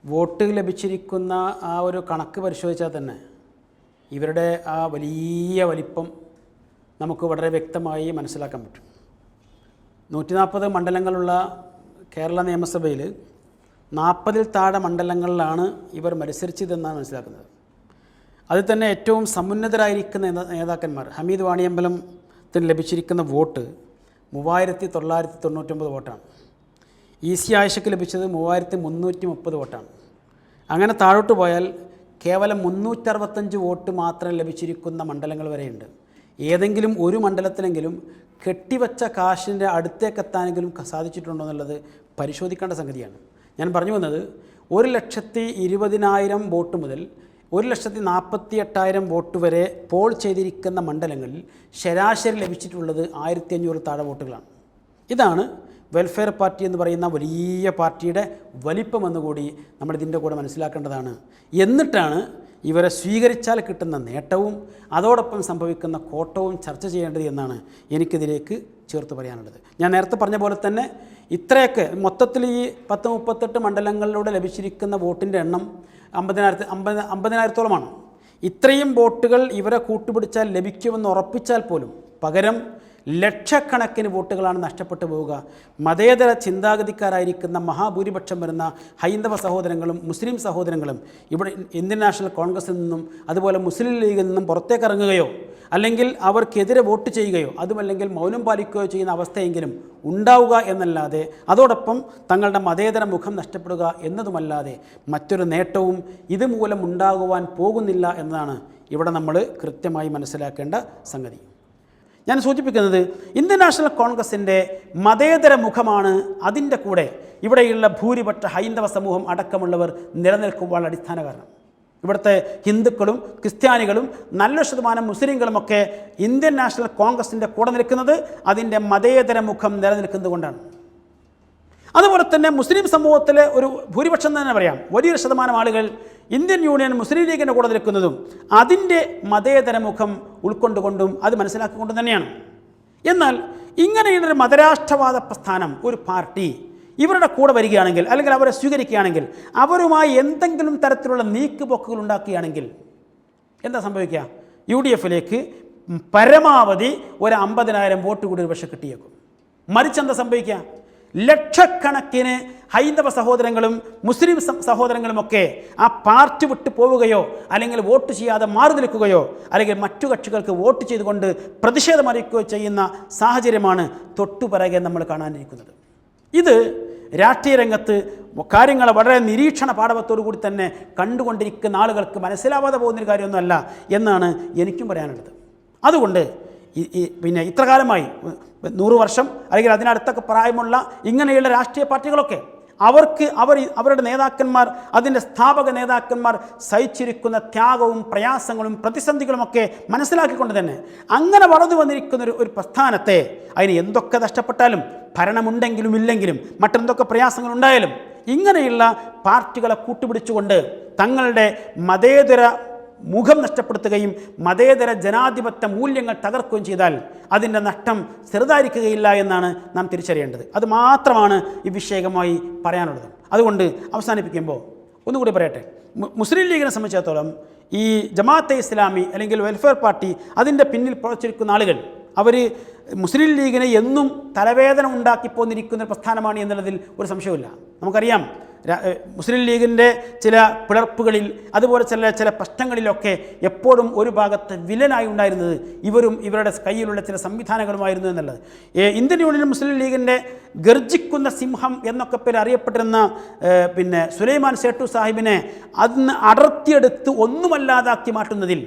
വോട്ട് ലഭിച്ചിരിക്കുന്ന ആ ഒരു കണക്ക് പരിശോധിച്ചാൽ തന്നെ ഇവരുടെ ആ വലിയ വലിപ്പം നമുക്ക് വളരെ വ്യക്തമായി മനസ്സിലാക്കാൻ പറ്റും. 140 മണ്ഡലങ്ങളുള്ള കേരള നിയമസഭയിൽ 40-ൽ താഴെ മണ്ഡലങ്ങളിലാണ് ഇവർ മത്സരിച്ചതെന്നാണ് മനസ്സിലാക്കുന്നത്. അതിൽ തന്നെ ഏറ്റവും സമുന്നതരായിരിക്കുന്ന നേതാക്കന്മാർ ഹമീദ് വാണിയമ്പലത്തിന് ലഭിച്ചിരിക്കുന്ന വോട്ട് 3999 വോട്ടാണ്. EC ആയിഷയ്ക്ക് ലഭിച്ചത് 3330 വോട്ടാണ്. അങ്ങനെ താഴോട്ട് പോയാൽ കേവലം 365 വോട്ട് മാത്രം ലഭിച്ചിരിക്കുന്ന മണ്ഡലങ്ങൾ വരെയുണ്ട്. ഏതെങ്കിലും ഒരു മണ്ഡലത്തിലെങ്കിലും കെട്ടിവച്ച കാശിൻ്റെ അടുത്തേക്കെത്താനെങ്കിലും സാധിച്ചിട്ടുണ്ടോ എന്നുള്ളത് പരിശോധിക്കേണ്ട സംഗതിയാണ്. ഞാൻ പറഞ്ഞു വന്നത് 1,20,000 വോട്ട് മുതൽ 1,48,000 വോട്ട് വരെ പോൾ ചെയ്തിരിക്കുന്ന മണ്ഡലങ്ങളിൽ ശരാശരി ലഭിച്ചിട്ടുള്ളത് 1500 താഴെ വോട്ടുകളാണ്. ഇതാണ് വെൽഫെയർ പാർട്ടി എന്ന് പറയുന്ന വലിയ പാർട്ടിയുടെ വലിപ്പമെന്നുകൂടി നമ്മളിതിൻ്റെ കൂടെ മനസ്സിലാക്കേണ്ടതാണ്. എന്നിട്ടാണ് ഇവരെ സ്വീകരിച്ചാൽ കിട്ടുന്ന നേട്ടവും അതോടൊപ്പം സംഭവിക്കുന്ന കോട്ടവും ചർച്ച ചെയ്യേണ്ടത് എന്നാണ് എനിക്കിതിലേക്ക് ചേർത്ത് പറയാനുള്ളത്. ഞാൻ നേരത്തെ പറഞ്ഞ പോലെ തന്നെ ഇത്രയൊക്കെ മൊത്തത്തിൽ ഈ 10-38 മണ്ഡലങ്ങളിലൂടെ ലഭിച്ചിരിക്കുന്ന വോട്ടിൻ്റെ എണ്ണം 50,000-ഓളമാണ്. ഇത്രയും വോട്ടുകൾ ഇവരെ കൂട്ടുപിടിച്ചാൽ ലഭിക്കുമെന്ന് ഉറപ്പിച്ചാൽ പോലും പകരം ലക്ഷക്കണക്കിന് വോട്ടുകളാണ് നഷ്ടപ്പെട്ടു പോവുക. മതേതര ചിന്താഗതിക്കാരായിരിക്കുന്ന മഹാഭൂരിപക്ഷം വരുന്ന ഹൈന്ദവ സഹോദരങ്ങളും മുസ്ലിം സഹോദരങ്ങളും ഇവിടെ ഇന്ത്യൻ നാഷണൽ കോൺഗ്രസിൽ നിന്നും അതുപോലെ മുസ്ലിം ലീഗിൽ നിന്നും പുറത്തേക്ക് ഇറങ്ങുകയോ അല്ലെങ്കിൽ അവർക്കെതിരെ വോട്ട് ചെയ്യുകയോ അതുമല്ലെങ്കിൽ മൗനം പാലിക്കുകയോ ചെയ്യുന്ന അവസ്ഥയെങ്കിലും ഉണ്ടാവുക എന്നല്ലാതെ അതോടൊപ്പം തങ്ങളുടെ മതേതര മുഖം നഷ്ടപ്പെടുക എന്നതുമല്ലാതെ മറ്റൊരു നേട്ടവും ഇതുമൂലം ഉണ്ടാകുവാൻ പോകുന്നില്ല എന്നതാണ് ഇവിടെ നമ്മൾ കൃത്യമായി മനസ്സിലാക്കേണ്ട സംഗതി. ഞാൻ സൂചിപ്പിക്കുന്നത് ഇന്ത്യൻ നാഷണൽ കോൺഗ്രസിൻ്റെ മതേതര മുഖമാണ് അതിൻ്റെ കൂടെ ഇവിടെയുള്ള ഭൂരിപക്ഷ ഹൈന്ദവ സമൂഹം അടക്കമുള്ളവർ നിലനിൽക്കുവാനുള്ള അടിസ്ഥാന കാരണം. ഇവിടുത്തെ ഹിന്ദുക്കളും ക്രിസ്ത്യാനികളും നല്ല ശതമാനം മുസ്ലിങ്ങളുമൊക്കെ ഇന്ത്യൻ നാഷണൽ കോൺഗ്രസിൻ്റെ കൂടെ നിൽക്കുന്നത് അതിൻ്റെ മതേതര മുഖം നിലനിൽക്കുന്നത് കൊണ്ടാണ്. അതുപോലെ തന്നെ മുസ്ലിം സമൂഹത്തിലെ ഒരു ഭൂരിപക്ഷം തന്നെ പറയാം, വലിയൊരു ശതമാനം ആളുകൾ ഇന്ത്യൻ യൂണിയൻ മുസ്ലിം ലീഗിൻ്റെ കൂടെ നിൽക്കുന്നതും അതിൻ്റെ മതേതര മുഖം ഉൾക്കൊണ്ടുകൊണ്ടും അത് മനസ്സിലാക്കിക്കൊണ്ട് തന്നെയാണ്. എന്നാൽ ഇങ്ങനെയുള്ളൊരു മതരാഷ്ട്രവാദ പ്രസ്ഥാനം ഒരു പാർട്ടി ഇവരുടെ കൂടെ വരികയാണെങ്കിൽ അല്ലെങ്കിൽ അവരെ സ്വീകരിക്കുകയാണെങ്കിൽ അവരുമായി എന്തെങ്കിലും തരത്തിലുള്ള നീക്കുപോക്കുകൾ ഉണ്ടാക്കുകയാണെങ്കിൽ എന്താ സംഭവിക്കുക? UDFിലേക്ക് പരമാവധി ഒരു 50,000 വോട്ട് കൂടി ഒരു പക്ഷേ കിട്ടിയേക്കും. മറിച്ചെന്താ സംഭവിക്കുക? ലക്ഷക്കണക്കിന് ഹൈന്ദവ സഹോദരങ്ങളും മുസ്ലിം സഹോദരങ്ങളുമൊക്കെ ആ പാർട്ടി വിട്ട് പോവുകയോ അല്ലെങ്കിൽ വോട്ട് ചെയ്യാതെ മാറി നിൽക്കുകയോ അല്ലെങ്കിൽ മറ്റു കക്ഷികൾക്ക് വോട്ട് ചെയ്തുകൊണ്ട് പ്രതിഷേധമറിയിക്കുകയോ ചെയ്യുന്ന സാഹചര്യമാണ് തൊട്ടുപിറകെ നമ്മൾ കാണാനിരിക്കുന്നത്. ഇത് രാഷ്ട്രീയ രംഗത്ത് കാര്യങ്ങൾ വളരെ നിരീക്ഷണ പാടവത്തോടു കൂടി തന്നെ കണ്ടുകൊണ്ടിരിക്കുന്ന ആളുകൾക്ക് മനസ്സിലാവാതെ പോകുന്നൊരു കാര്യമൊന്നുമല്ല എന്നാണ് എനിക്കും പറയാനുള്ളത്. അതുകൊണ്ട് പിന്നെ ഇത്ര കാലമായി 100 വർഷം അല്ലെങ്കിൽ അതിനടുത്തൊക്കെ പ്രായമുള്ള ഇങ്ങനെയുള്ള രാഷ്ട്രീയ പാർട്ടികളൊക്കെ അവരുടെ നേതാക്കന്മാർ, അതിൻ്റെ സ്ഥാപക നേതാക്കന്മാർ സഹിച്ചിരിക്കുന്ന ത്യാഗവും പ്രയാസങ്ങളും പ്രതിസന്ധികളുമൊക്കെ മനസ്സിലാക്കിക്കൊണ്ട് തന്നെ അങ്ങനെ വളർന്നു വന്നിരിക്കുന്ന ഒരു പ്രസ്ഥാനത്തെ അതിന് എന്തൊക്കെ നഷ്ടപ്പെട്ടാലും, ഭരണമുണ്ടെങ്കിലും ഇല്ലെങ്കിലും മറ്റെന്തൊക്കെ പ്രയാസങ്ങളുണ്ടായാലും, ഇങ്ങനെയുള്ള പാർട്ടികളെ കൂട്ടുപിടിച്ചുകൊണ്ട് തങ്ങളുടെ മതേതര മുഖം നഷ്ടപ്പെടുത്തുകയും മതേതര ജനാധിപത്യ മൂല്യങ്ങൾ തകർക്കുകയും ചെയ്താൽ അതിൻ്റെ നഷ്ടം ചെറുതായിരിക്കുകയില്ല എന്നാണ് നാം തിരിച്ചറിയേണ്ടത്. അത് മാത്രമാണ് ഈ വിഷയകമായി പറയാനുള്ളത്. അതുകൊണ്ട് അവസാനിപ്പിക്കുമ്പോൾ ഒന്നുകൂടി പറയട്ടെ, മുസ്ലിം ലീഗിനെ സംബന്ധിച്ചിടത്തോളം ഈ ജമാഅത്തെ ഇസ്ലാമി അല്ലെങ്കിൽ വെൽഫെയർ പാർട്ടി, അതിൻ്റെ പിന്നിൽ പ്രവർത്തിച്ചിരിക്കുന്ന ആളുകൾ അവർ മുസ്ലിം ലീഗിനെ എന്നും തലവേദന ഉണ്ടാക്കിപ്പോന്നിരിക്കുന്ന ഒരു പ്രസ്ഥാനമാണ് എന്നുള്ളതിൽ ഒരു സംശയമില്ല. നമുക്കറിയാം, മുസ്ലിം ലീഗിൻ്റെ ചില പിളർപ്പുകളിൽ അതുപോലെ ചില പ്രശ്നങ്ങളിലൊക്കെ എപ്പോഴും ഒരു ഭാഗത്ത് വില്ലനായി ഉണ്ടായിരുന്നത് ഇവരുടെ കയ്യിലുള്ള ചില സംവിധാനങ്ങളുമായിരുന്നു എന്നുള്ളത്. ഇന്ത്യൻ യൂണിയൻ മുസ്ലിം ലീഗിൻ്റെ ഗർജിക്കുന്ന സിംഹം എന്നൊക്കെ പേര് അറിയപ്പെട്ടിരുന്ന പിന്നെ സുലൈമാൻ സേട്ടു സാഹിബിനെ അന്ന് അടർത്തിയെടുത്ത് ഒന്നുമല്ലാതാക്കി മാറ്റുന്നതിൽ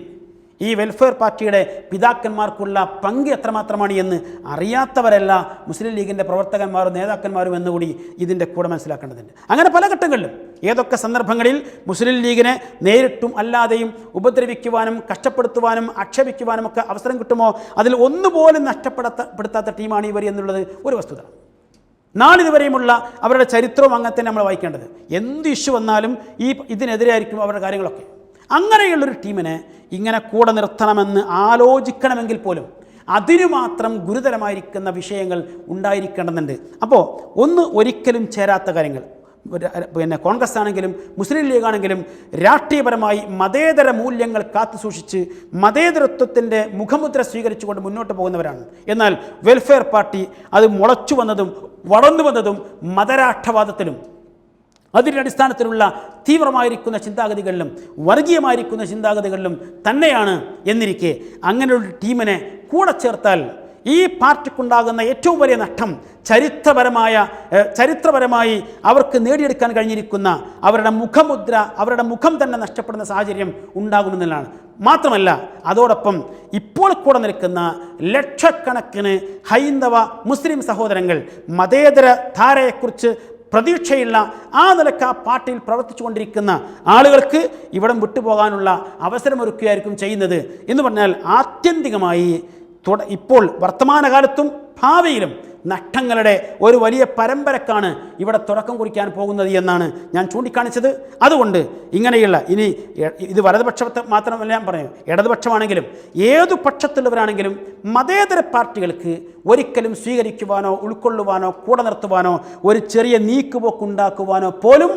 ഈ വെൽഫെയർ പാർട്ടിയുടെ പിതാക്കന്മാർക്കുള്ള പങ്ക് എത്രമാത്രമാണ് എന്ന് അറിയാത്തവരല്ല മുസ്ലിം ലീഗിൻ്റെ പ്രവർത്തകന്മാരും നേതാക്കന്മാരും എന്നുകൂടി ഇതിൻ്റെ കൂടെ മനസ്സിലാക്കേണ്ടതുണ്ട്. അങ്ങനെ പല ഘട്ടങ്ങളിലും ഏതൊക്കെ സന്ദർഭങ്ങളിൽ മുസ്ലിം ലീഗിനെ നേരിട്ടും അല്ലാതെയും ഉപദ്രവിക്കുവാനും കഷ്ടപ്പെടുത്തുവാനും ആക്ഷേപിക്കുവാനും ഒക്കെ അവസരം കിട്ടുമോ, അതിൽ ഒന്നുപോലും നഷ്ടപ്പെടുത്താത്ത ടീമാണ് ഇവർ എന്നുള്ളത് ഒരു വസ്തുത. നാളിതുവരെയുമുള്ള അവരുടെ ചരിത്രവും അങ്ങനെ തന്നെ നമ്മൾ വായിക്കേണ്ടത്. എന്ത് ഇഷ്യൂ വന്നാലും ഇതിനെതിരായിരിക്കും അവരുടെ കാര്യങ്ങളൊക്കെ. അങ്ങനെയുള്ളൊരു ടീമിനെ ഇങ്ങനെ കൂടെ നിർത്തണമെന്ന് ആലോചിക്കണമെങ്കിൽ പോലും അതിനു മാത്രം ഗുരുതരമായിരിക്കുന്ന വിഷയങ്ങൾ ഉണ്ടായിരിക്കേണ്ടതുണ്ട്. അപ്പോൾ ഒരിക്കലും ചേരാത്ത കാര്യങ്ങൾ, പിന്നെ കോൺഗ്രസ് ആണെങ്കിലും മുസ്ലിം ലീഗ് ആണെങ്കിലും രാഷ്ട്രീയപരമായി മതേതര മൂല്യങ്ങൾ കാത്തുസൂക്ഷിച്ച് മതേതരത്വത്തിൻ്റെ മുഖമുദ്ര സ്വീകരിച്ചുകൊണ്ട് മുന്നോട്ട് പോകുന്നവരാണ്. എന്നാൽ വെൽഫെയർ പാർട്ടി അത് മുളച്ചു വന്നതും വളർന്നു വന്നതും മതരാഷ്ട്രവാദത്തിലും അതിൻ്റെ അടിസ്ഥാനത്തിലുള്ള തീവ്രമായിരിക്കുന്ന ചിന്താഗതികളിലും വർഗീയമായിരിക്കുന്ന ചിന്താഗതികളിലും തന്നെയാണ് എന്നിരിക്കെ അങ്ങനെയുള്ള ടീമിനെ കൂടെ ചേർത്താൽ ഈ പാർട്ടിക്കുണ്ടാകുന്ന ഏറ്റവും വലിയ നഷ്ടം ചരിത്രപരമായി അവർക്ക് നേടിയെടുക്കാൻ കഴിഞ്ഞിരിക്കുന്ന അവരുടെ മുഖമുദ്ര, അവരുടെ മുഖം തന്നെ നഷ്ടപ്പെടുന്ന സാഹചര്യം ഉണ്ടാകുമെന്നുള്ളതാണ്. മാത്രമല്ല, അതോടൊപ്പം ഇപ്പോൾ കൂടെ നിൽക്കുന്ന ലക്ഷക്കണക്കിന് ഹൈന്ദവ മുസ്ലിം സഹോദരങ്ങൾ മതേതര ധാരയെക്കുറിച്ച് പ്രതീക്ഷയുള്ള ആ നിലക്ക് ആ പാർട്ടിയിൽ പ്രവർത്തിച്ചു കൊണ്ടിരിക്കുന്ന ആളുകൾക്ക് ഇവിടം വിട്ടുപോകാനുള്ള അവസരമൊരുക്കുകയായിരിക്കും ചെയ്യുന്നത് എന്ന് പറഞ്ഞാൽ ആത്യന്തികമായി ഇപ്പോൾ വർത്തമാനകാലത്തും ഭാവിയിലും നഷ്ടങ്ങളുടെ ഒരു വലിയ പരമ്പരക്കാണ് ഇവിടെ തുടക്കം കുറിക്കാൻ പോകുന്നത് എന്നാണ് ഞാൻ ചൂണ്ടിക്കാണിച്ചത്. അതുകൊണ്ട് ഇങ്ങനെയുള്ള ഇത് വലതുപക്ഷത്തെ മാത്രമല്ല ഞാൻ പറയും, ഇടതുപക്ഷമാണെങ്കിലും ഏതു പക്ഷത്തുള്ളവരാണെങ്കിലും മതേതര പാർട്ടികൾക്ക് ഒരിക്കലും സ്വീകരിക്കുവാനോ ഉൾക്കൊള്ളുവാനോ കൂടെ നിർത്തുവാനോ ഒരു ചെറിയ നീക്കുപോക്കുണ്ടാക്കുവാനോ പോലും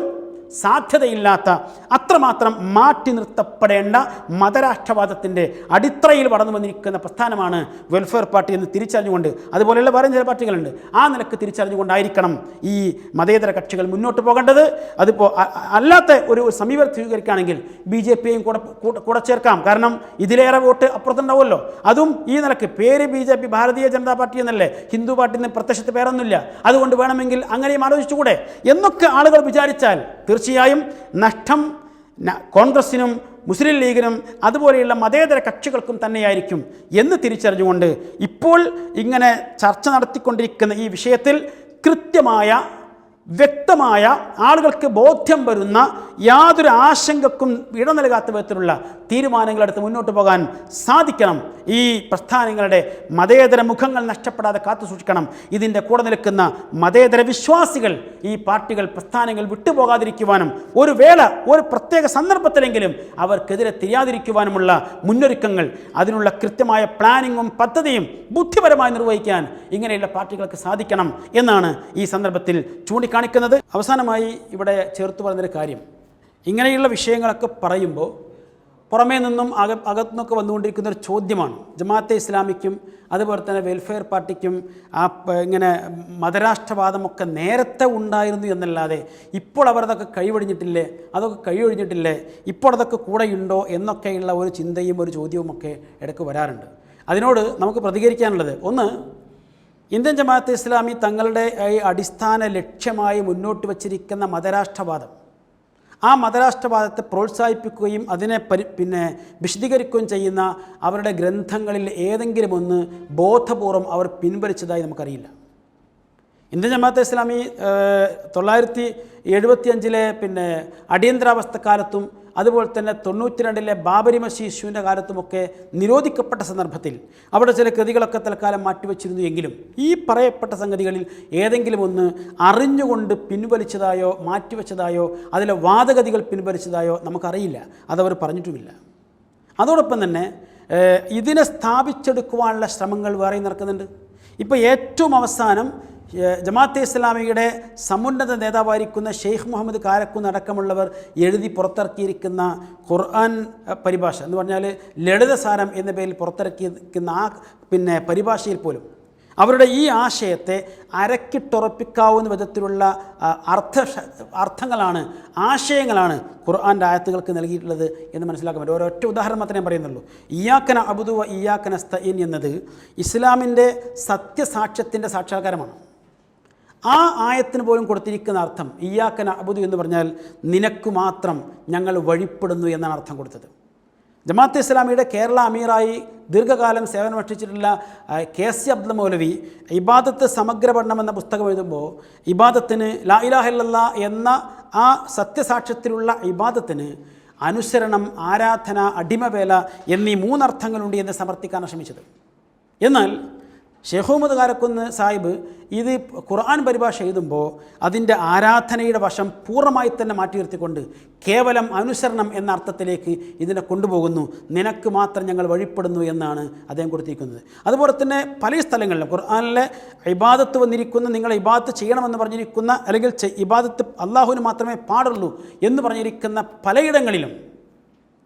സാധ്യതയില്ലാത്ത അത്രമാത്രം മാറ്റി നിർത്തപ്പെടേണ്ട മതരാഷ്ട്രവാദത്തിൻ്റെ അടിത്തറയിൽ വളർന്നു വന്നിരിക്കുന്ന പ്രസ്ഥാനമാണ് വെൽഫെയർ പാർട്ടി എന്ന് തിരിച്ചറിഞ്ഞുകൊണ്ട്, അതുപോലെയുള്ള വേറെ ചില പാർട്ടികളുണ്ട്, ആ നിലക്ക് തിരിച്ചറിഞ്ഞുകൊണ്ടായിരിക്കണം ഈ മതേതര കക്ഷികൾ മുന്നോട്ട് പോകേണ്ടത്. അതിപ്പോൾ അല്ലാത്ത ഒരു സമീപനം സ്വീകരിക്കുകയാണെങ്കിൽ BJPയെയും കൂടെ ചേർക്കാം. കാരണം ഇതിലേറെ വോട്ട് അപ്പുറത്തുണ്ടാവുമല്ലോ. അതും ഈ നിലക്ക് പേര് BJP ഭാരതീയ ജനതാ പാർട്ടി എന്നല്ലേ, ഹിന്ദു പാർട്ടി എന്ന് പ്രത്യക്ഷത്ത് പേരൊന്നുമില്ല, അതുകൊണ്ട് വേണമെങ്കിൽ അങ്ങനെയും ആലോചിച്ചുകൂടെ എന്നൊക്കെ ആളുകൾ വിചാരിച്ചാൽ തീർച്ചയായും നഷ്ടം കോൺഗ്രസിനും മുസ്ലിം ലീഗിനും അതുപോലെയുള്ള മതേതര കക്ഷികൾക്കും തന്നെയായിരിക്കും എന്ന് തിരിച്ചറിഞ്ഞുകൊണ്ട് ഇപ്പോൾ ഇങ്ങനെ ചർച്ച നടത്തിക്കൊണ്ടിരിക്കുന്ന ഈ വിഷയത്തിൽ കൃത്യമായ വ്യക്തമായ ആളുകൾക്ക് ബോധ്യം വരുന്ന യാതൊരു ആശങ്കക്കും ഇട നൽകാത്ത വിധത്തിലുള്ള തീരുമാനങ്ങളെടുത്ത് മുന്നോട്ട് പോകാൻ സാധിക്കണം. ഈ പ്രസ്ഥാനങ്ങളുടെ മതേതര മുഖങ്ങൾ നഷ്ടപ്പെടാതെ കാത്തുസൂക്ഷിക്കണം. ഇതിൻ്റെ കൂടെ നിൽക്കുന്ന മതേതര വിശ്വാസികൾ ഈ പാർട്ടികൾ പ്രസ്ഥാനങ്ങൾ വിട്ടുപോകാതിരിക്കുവാനും ഒരു പ്രത്യേക സന്ദർഭത്തിലെങ്കിലും അവർക്കെതിരെ തിരിയാതിരിക്കുവാനുമുള്ള മുന്നൊരുക്കങ്ങൾ, അതിനുള്ള കൃത്യമായ പ്ലാനിങ്ങും പദ്ധതിയും ബുദ്ധിപരമായി നിർവഹിക്കാൻ ഇങ്ങനെയുള്ള പാർട്ടികൾക്ക് സാധിക്കണം എന്നാണ് ഈ സന്ദർഭത്തിൽ ചൂണ്ടിക്കാണിക്കുന്നത്. അവസാനമായി ഇവിടെ ചേർത്ത് പറഞ്ഞൊരു കാര്യം, ഇങ്ങനെയുള്ള വിഷയങ്ങളൊക്കെ പറയുമ്പോൾ പുറമേ നിന്നും അകത്തുനിന്നൊക്കെ വന്നുകൊണ്ടിരിക്കുന്ന ഒരു ചോദ്യമാണ്. ജമാഅത്തെ ഇസ്ലാമിക്കും അതുപോലെ തന്നെ വെൽഫെയർ പാർട്ടിക്കും ഇങ്ങനെ മതരാഷ്ട്രവാദമൊക്കെ നേരത്തെ ഉണ്ടായിരുന്നു എന്നല്ലാതെ ഇപ്പോൾ അവരതൊക്കെ കഴിവൊഴിഞ്ഞിട്ടില്ലേ, ഇപ്പോൾ അതൊക്കെ കൂടെയുണ്ടോ എന്നൊക്കെയുള്ള ഒരു ചിന്തയും ഒരു ചോദ്യവുമൊക്കെ ഇടയ്ക്ക് വരാറുണ്ട്. അതിനോട് നമുക്ക് പ്രതികരിക്കാനുള്ളത്, ഒന്ന്, ഇന്ത്യൻ ജമാഅത്തെ ഇസ്ലാമി തങ്ങളുടെ അടിസ്ഥാന ലക്ഷ്യമായി മുന്നോട്ട് വച്ചിരിക്കുന്ന മതരാഷ്ട്രവാദം ആ മതരാഷ്ട്രവാദത്തെ പ്രോത്സാഹിപ്പിക്കുകയും അതിനെ വിശദീകരിക്കുകയും ചെയ്യുന്ന അവരുടെ ഗ്രന്ഥങ്ങളിൽ ഏതെങ്കിലും ഒന്ന് ബോധപൂർവം അവർ പിൻവലിച്ചതായി നമുക്കറിയില്ല. ഇന്ത്യൻ ജമാഅത്തെ ഇസ്ലാമി 1975 അടിയന്തരാവസ്ഥ കാലത്തും അതുപോലെ തന്നെ 92 ബാബരി മസ്ജിദ് ഇഷ്യൂവിൻ്റെ കാലത്തുമൊക്കെ നിരോധിക്കപ്പെട്ട സന്ദർഭത്തിൽ അവിടെ ചില കൃതികളൊക്കെ തൽക്കാലം മാറ്റിവെച്ചിരുന്നു. എങ്കിലും ഈ പറയപ്പെട്ട സംഗതികളിൽ ഏതെങ്കിലും ഒന്ന് അറിഞ്ഞുകൊണ്ട് പിൻവലിച്ചതായോ മാറ്റിവെച്ചതായോ അതിലെ വാദഗതികൾ പിൻവലിച്ചതായോ നമുക്കറിയില്ല. അതവർ പറഞ്ഞിട്ടുമില്ല. അതോടൊപ്പം തന്നെ ഇതിനെ സ്ഥാപിച്ചെടുക്കുവാനുള്ള ശ്രമങ്ങൾ വേറെ നടക്കുന്നുണ്ട്. ഇപ്പോൾ ഏറ്റവും അവസാനം ജമാഅത്തെ ഇസ്ലാമിയുടെ സമുന്നത നേതാവായിരിക്കുന്ന ഷെയ്ഖ് മുഹമ്മദ് കാരക്കുന്ന് അടക്കമുള്ളവർ എഴുതി പുറത്തിറക്കിയിരിക്കുന്ന ഖുർആൻ പരിഭാഷ എന്ന് പറഞ്ഞാൽ ലളിതസാരം എന്ന പേരിൽ പുറത്തിറക്കിയിരിക്കുന്ന ആ പരിഭാഷയിൽ പോലും അവരുടെ ഈ ആശയത്തെ അരക്കിട്ടുറപ്പിക്കാവുന്ന വിധത്തിലുള്ള അർത്ഥങ്ങളാണ്, ആശയങ്ങളാണ് ഖുർആൻ്റെ ആയത്തുകൾക്ക് നൽകിയിട്ടുള്ളത് എന്ന് മനസ്സിലാക്കാൻ പറ്റും. ഒരൊറ്റ ഉദാഹരണം മാത്രമേ ഞാൻ പറയുന്നുള്ളൂ. ഇയ്യാക നഅ്ബുദു വ ഇയ്യാക നസ്തഈൻ എന്നത് ഇസ്ലാമിൻ്റെ സത്യസാക്ഷ്യത്തിൻ്റെ സാക്ഷാത്കാരമാണ്. ആ ആയത്തിന് പോലും കൊടുത്തിരിക്കുന്ന അർത്ഥം ഇയ്യാക നഅ്ബുദു എന്ന് പറഞ്ഞാൽ നിനക്ക് മാത്രം ഞങ്ങൾ വഴിപ്പെടുന്നു എന്നാണ് അർത്ഥം കൊടുത്തത്. ജമാഅത്തെ ഇസ്ലാമിയുടെ കേരള അമീറായി ദീർഘകാലം സേവനമനുഷ്ഠിച്ചിട്ടുള്ള KC അബ്ദുൽ മൗലവി ഇബാദത്ത് സമഗ്ര പഠനം എന്ന പുസ്തകം എഴുതുമ്പോൾ ഇബാദത്തിന് ലാ ഇലാഹ ഇല്ലല്ലാഹ് എന്ന ആ സത്യസാക്ഷ്യത്തിലുള്ള ഇബാദത്തിന് അനുസരണം, ആരാധന, അടിമവേല എന്നീ 3 അർത്ഥങ്ങളുണ്ട് എന്ന് സമർത്ഥിക്കാനാണ് ശ്രമിച്ചത്. എന്നാൽ ഷെയ്ഖ് മുഹമ്മദ് കാരക്കുന്ന് സാഹിബ് ഇത് ഖുർആൻ പരിഭാഷ എഴുതുമ്പോൾ അതിൻ്റെ ആരാധനയുടെ വശം പൂർണ്ണമായി തന്നെ മാറ്റി നിർത്തിക്കൊണ്ട് കേവലം അനുസരണം എന്ന അർത്ഥത്തിലേക്ക് ഇതിനെ കൊണ്ടുപോകുന്നു. നിനക്ക് മാത്രം ഞങ്ങൾ വഴിപ്പെടുന്നു എന്നാണ് അദ്ദേഹം കൊടുത്തിരിക്കുന്നത്. അതുപോലെ തന്നെ പല സ്ഥലങ്ങളിലും ഖുർആനിലെ ഇബാദത്ത് വന്നിരിക്കുന്ന, നിങ്ങൾ ഇബാദത്ത് ചെയ്യണമെന്ന് പറഞ്ഞിരിക്കുന്ന, അല്ലെങ്കിൽ ഇബാദത്ത് അള്ളാഹുവിന് മാത്രമേ പാടുള്ളൂ എന്ന് പറഞ്ഞിരിക്കുന്ന പലയിടങ്ങളിലും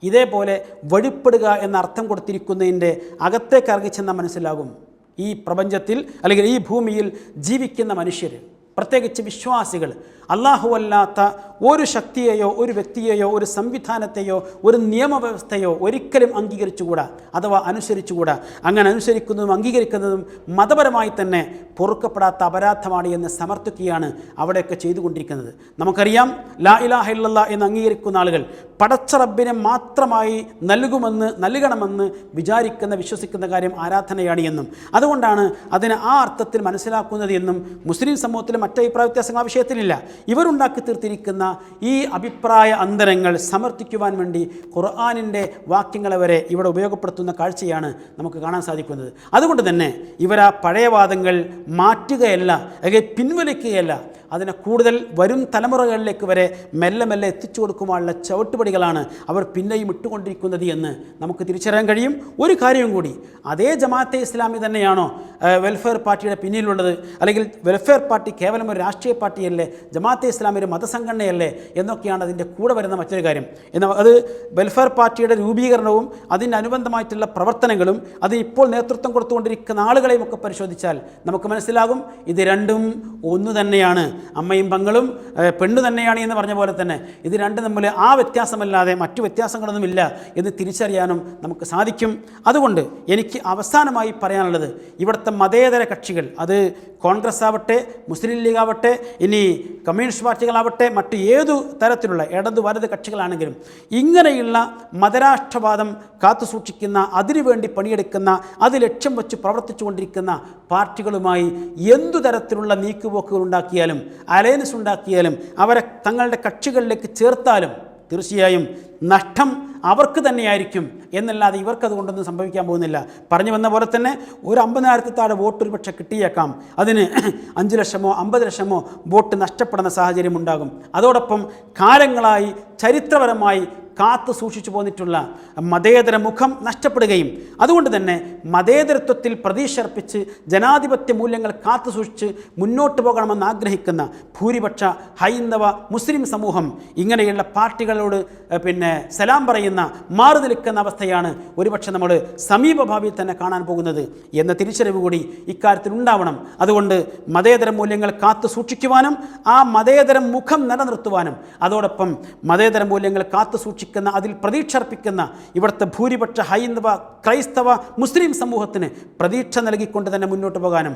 ഇതേപോലെ വഴിപ്പെടുക എന്ന അർത്ഥം കൊടുത്തിരിക്കുന്നതിൻ്റെ അകത്തേക്ക് ഇറങ്ങിച്ചെന്നാൽ മനസ്സിലാകും ഈ പ്രപഞ്ചത്തിൽ അല്ലെങ്കിൽ ഈ ഭൂമിയിൽ ജീവിക്കുന്ന മനുഷ്യർ, പ്രത്യേകിച്ച് വിശ്വാസികൾ, അല്ലാഹുവല്ലാത്ത ഒരു ശക്തിയെയോ ഒരു വ്യക്തിയെയോ ഒരു സംവിധാനത്തെയോ ഒരു നിയമവ്യവസ്ഥയോ ഒരിക്കലും അംഗീകരിച്ചുകൂടാ, അഥവാ അനുസരിച്ചുകൂടാ. അങ്ങനെ അനുസരിക്കുന്നതും അംഗീകരിക്കുന്നതും മതപരമായി തന്നെ പൊറുക്കപ്പെടാത്ത അപരാധമാണ് എന്ന് സമർത്ഥിക്കുകയാണ് അവിടെയൊക്കെ ചെയ്തുകൊണ്ടിരിക്കുന്നത്. നമുക്കറിയാം, ലാ ഇലാഹ ഇല്ലല്ലാഹ് എന്ന് അംഗീകരിക്കുന്ന ആളുകൾ പടച്ച റബ്ബിനെ മാത്രമായി നൽകണമെന്ന് വിചാരിക്കുന്ന, വിശ്വസിക്കുന്ന കാര്യം ആരാധനയാണ് എന്നും അതുകൊണ്ടാണ് അതിനെ ആ അർത്ഥത്തിൽ മനസ്സിലാക്കുന്നത് എന്നും മുസ്ലിം സമൂഹത്തിലെ മറ്റ് അഭിപ്രായ വ്യത്യാസങ്ങൾ ആ വിഷയത്തിലില്ല. ഇവരുണ്ടാക്കി തീർത്തിരിക്കുന്ന ഈ അഭിപ്രായ അന്തരങ്ങൾ സമർത്ഥിക്കുവാൻ വേണ്ടി ഖുർആനിൻ്റെ വാക്യങ്ങളെ വരെ ഇവിടെ ഉപയോഗപ്പെടുത്തുന്ന കാഴ്ചയാണ് നമുക്ക് കാണാൻ സാധിക്കുന്നത്. അതുകൊണ്ട് തന്നെ ഇവർ ആ പഴയ വാദങ്ങൾ മാറ്റുകയല്ല, അല്ലെങ്കിൽ പിൻവലിക്കുകയല്ല, അതിനെ കൂടുതൽ വരും തലമുറകളിലേക്ക് വരെ മെല്ലെ മെല്ലെ എത്തിച്ചു കൊടുക്കുവാനുള്ള ചവിട്ടുപടികളാണ് അവർ പിന്നെയും ഇട്ടുകൊണ്ടിരിക്കുന്നത് എന്ന് നമുക്ക് തിരിച്ചറിയാൻ കഴിയും. ഒരു കാര്യവും കൂടി, അതേ ജമാഅത്തെ ഇസ്ലാമി തന്നെയാണോ വെൽഫെയർ പാർട്ടിയുടെ പിന്നിലുള്ളത്, അല്ലെങ്കിൽ വെൽഫെയർ പാർട്ടി കേവലം ഒരു രാഷ്ട്രീയ പാർട്ടിയല്ലേ, ജമാഅത്തെ ഇസ്ലാമി ഒരു മതസംഘടനയല്ലേ എന്നൊക്കെയാണ് അതിൻ്റെ കൂടെ വരുന്ന മറ്റൊരു കാര്യം. എന്നാൽ അത് വെൽഫെയർ പാർട്ടിയുടെ രൂപീകരണവും അതിൻ്റെ അനുബന്ധമായിട്ടുള്ള പ്രവർത്തനങ്ങളും അത് ഇപ്പോൾ നേതൃത്വം കൊടുത്തുകൊണ്ടിരിക്കുന്ന ആളുകളെയും ഒക്കെ പരിശോധിച്ചാൽ നമുക്ക് മനസ്സിലാകും ഇത് രണ്ടും ഒന്ന് തന്നെയാണ്. അമ്മയും പങ്ങളും പെണ്ണു തന്നെയാണ് എന്ന് പറഞ്ഞ പോലെ തന്നെ ഇത് രണ്ടും തമ്മിൽ ആ വ്യത്യാസമല്ലാതെ മറ്റു വ്യത്യാസങ്ങളൊന്നുമില്ല എന്ന് തിരിച്ചറിയാനും നമുക്ക് സാധിക്കും. അതുകൊണ്ട് എനിക്ക് അവസാനമായി പറയാനുള്ളത്, ഇവിടുത്തെ മതേതര കക്ഷികൾ, അത് കോൺഗ്രസ് ആവട്ടെ, മുസ്ലിം ലീഗ് ആവട്ടെ, ഇനി കമ്മ്യൂണിസ്റ്റ് പാർട്ടികളാവട്ടെ, മറ്റു ഏതു തരത്തിലുള്ള ഇടതു വലത് കക്ഷികളാണെങ്കിലും ഇങ്ങനെയുള്ള മതരാഷ്ട്രവാദം കാത്തുസൂക്ഷിക്കുന്ന, അതിനുവേണ്ടി പണിയെടുക്കുന്ന, അത് ലക്ഷ്യം വെച്ച് പ്രവർത്തിച്ചു കൊണ്ടിരിക്കുന്ന പാർട്ടികളുമായി എന്തു തരത്തിലുള്ള നീക്കുപോക്കുകൾ ഉണ്ടാക്കിയാലും, അലയൻസ് ഉണ്ടാക്കിയാലും, അവരെ തങ്ങളുടെ കക്ഷികളിലേക്ക് ചേർത്താലും തീർച്ചയായും നഷ്ടം അവർക്ക് തന്നെയായിരിക്കും എന്നല്ലാതെ ഇവർക്കതുകൊണ്ടൊന്നും സംഭവിക്കാൻ പോകുന്നില്ല. പറഞ്ഞു വന്ന പോലെ തന്നെ ഒരു 50,000 താഴെ വോട്ട് ഒരു പക്ഷേ കിട്ടിയേക്കാം, അതിന് 5 ലക്ഷമോ 50 ലക്ഷമോ വോട്ട് നഷ്ടപ്പെടുന്ന സാഹചര്യം ഉണ്ടാകും. അതോടൊപ്പം കാലങ്ങളായി ചരിത്രപരമായി കാത്തു സൂക്ഷിച്ചു പോന്നിട്ടുള്ള മതേതര മുഖം നഷ്ടപ്പെടുകയും, അതുകൊണ്ട് തന്നെ മതേതരത്വത്തിൽ പ്രതീക്ഷ അർപ്പിച്ച് ജനാധിപത്യ മൂല്യങ്ങൾ കാത്തു സൂക്ഷിച്ച് മുന്നോട്ട് പോകണമെന്ന് ആഗ്രഹിക്കുന്ന ഭൂരിപക്ഷ ഹൈന്ദവ മുസ്ലിം സമൂഹം ഇങ്ങനെയുള്ള പാർട്ടികളോട് സലാം പറയുന്ന, മാറി നിൽക്കുന്ന അവസ്ഥയാണ് ഒരുപക്ഷെ നമ്മൾ സമീപഭാവിയിൽ തന്നെ കാണാൻ പോകുന്നത് എന്ന തിരിച്ചറിവ് കൂടി ഇക്കാര്യത്തിൽ ഉണ്ടാവണം. അതുകൊണ്ട് മതേതര മൂല്യങ്ങൾ കാത്തു സൂക്ഷിക്കുവാനും ആ മതേതര മുഖം നിലനിർത്തുവാനും, അതോടൊപ്പം മതേതര മൂല്യങ്ങൾ കാത്തു സൂക്ഷിക്കുന്ന പ്രതീക്ഷിക്കുന്ന, അതിൽ പ്രതീക്ഷ അർപ്പിക്കുന്ന ഇവിടുത്തെ ഭൂരിപക്ഷ ഹൈന്ദവ, ക്രൈസ്തവ, മുസ്ലിം സമൂഹത്തിന് പ്രതീക്ഷ നൽകിക്കൊണ്ട് തന്നെ മുന്നോട്ട് പോകാനും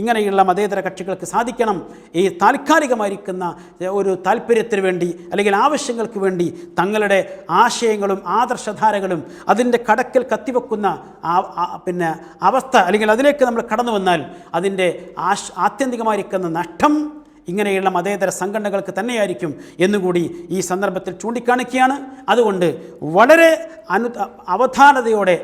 ഇങ്ങനെയുള്ള മതേതര കക്ഷികൾക്ക് സാധിക്കണം. ഈ താൽക്കാലികമായിരിക്കുന്ന ഒരു താല്പര്യത്തിന് വേണ്ടി അല്ലെങ്കിൽ ആവശ്യങ്ങൾക്ക് വേണ്ടി തങ്ങളുടെ ആശയങ്ങളും ആദർശധാരകളും അതിൻ്റെ കടക്കൽ കത്തിവെക്കുന്ന അവസ്ഥ അല്ലെങ്കിൽ അതിലേക്ക് നമ്മൾ കടന്നു വന്നാൽ അതിൻ്റെ ആത്യന്തികമായിരിക്കുന്ന നഷ്ടം ഇങ്ങനെയുള്ള മതേതര സംഘടനകൾക്ക് തന്നെയായിരിക്കും എന്നുകൂടി ഈ സന്ദർഭത്തിൽ ചൂണ്ടിക്കാണിക്കുകയാണ്. അതുകൊണ്ട് വളരെ അവധാനതയോടെ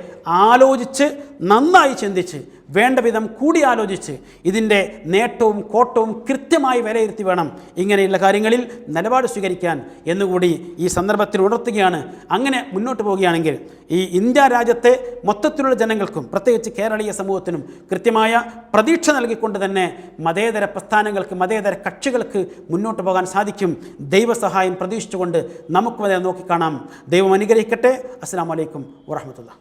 ആലോചിച്ച്, നന്നായി ചിന്തിച്ച്, വേണ്ട വിധം കൂടി ആലോചിച്ച് ഇതിൻ്റെ നേട്ടവും കോട്ടവും കൃത്യമായി വിലയിരുത്തി വേണം ഇങ്ങനെയുള്ള കാര്യങ്ങളിൽ നിലപാട് സ്വീകരിക്കാൻ എന്നുകൂടി ഈ സന്ദർഭത്തിൽ ഉണർത്തുകയാണ്. അങ്ങനെ മുന്നോട്ട് പോവുകയാണെങ്കിൽ ഈ ഇന്ത്യ രാജ്യത്തെ മൊത്തത്തിലുള്ള ജനങ്ങൾക്കും പ്രത്യേകിച്ച് കേരളീയ സമൂഹത്തിനും കൃത്യമായ പ്രതീക്ഷ നൽകിക്കൊണ്ട് തന്നെ മതേതര പ്രസ്ഥാനങ്ങൾക്ക്, മതേതര കക്ഷികൾക്ക് മുന്നോട്ട് പോകാൻ സാധിക്കും. ദൈവസഹായം പ്രതീക്ഷിച്ചുകൊണ്ട് നമുക്കും അതേ നോക്കിക്കാണാം. ദൈവം അനുഗ്രഹിക്കട്ടെ. അസ്സലാമു അലൈക്കും വറഹ്മത്തുള്ളാഹി.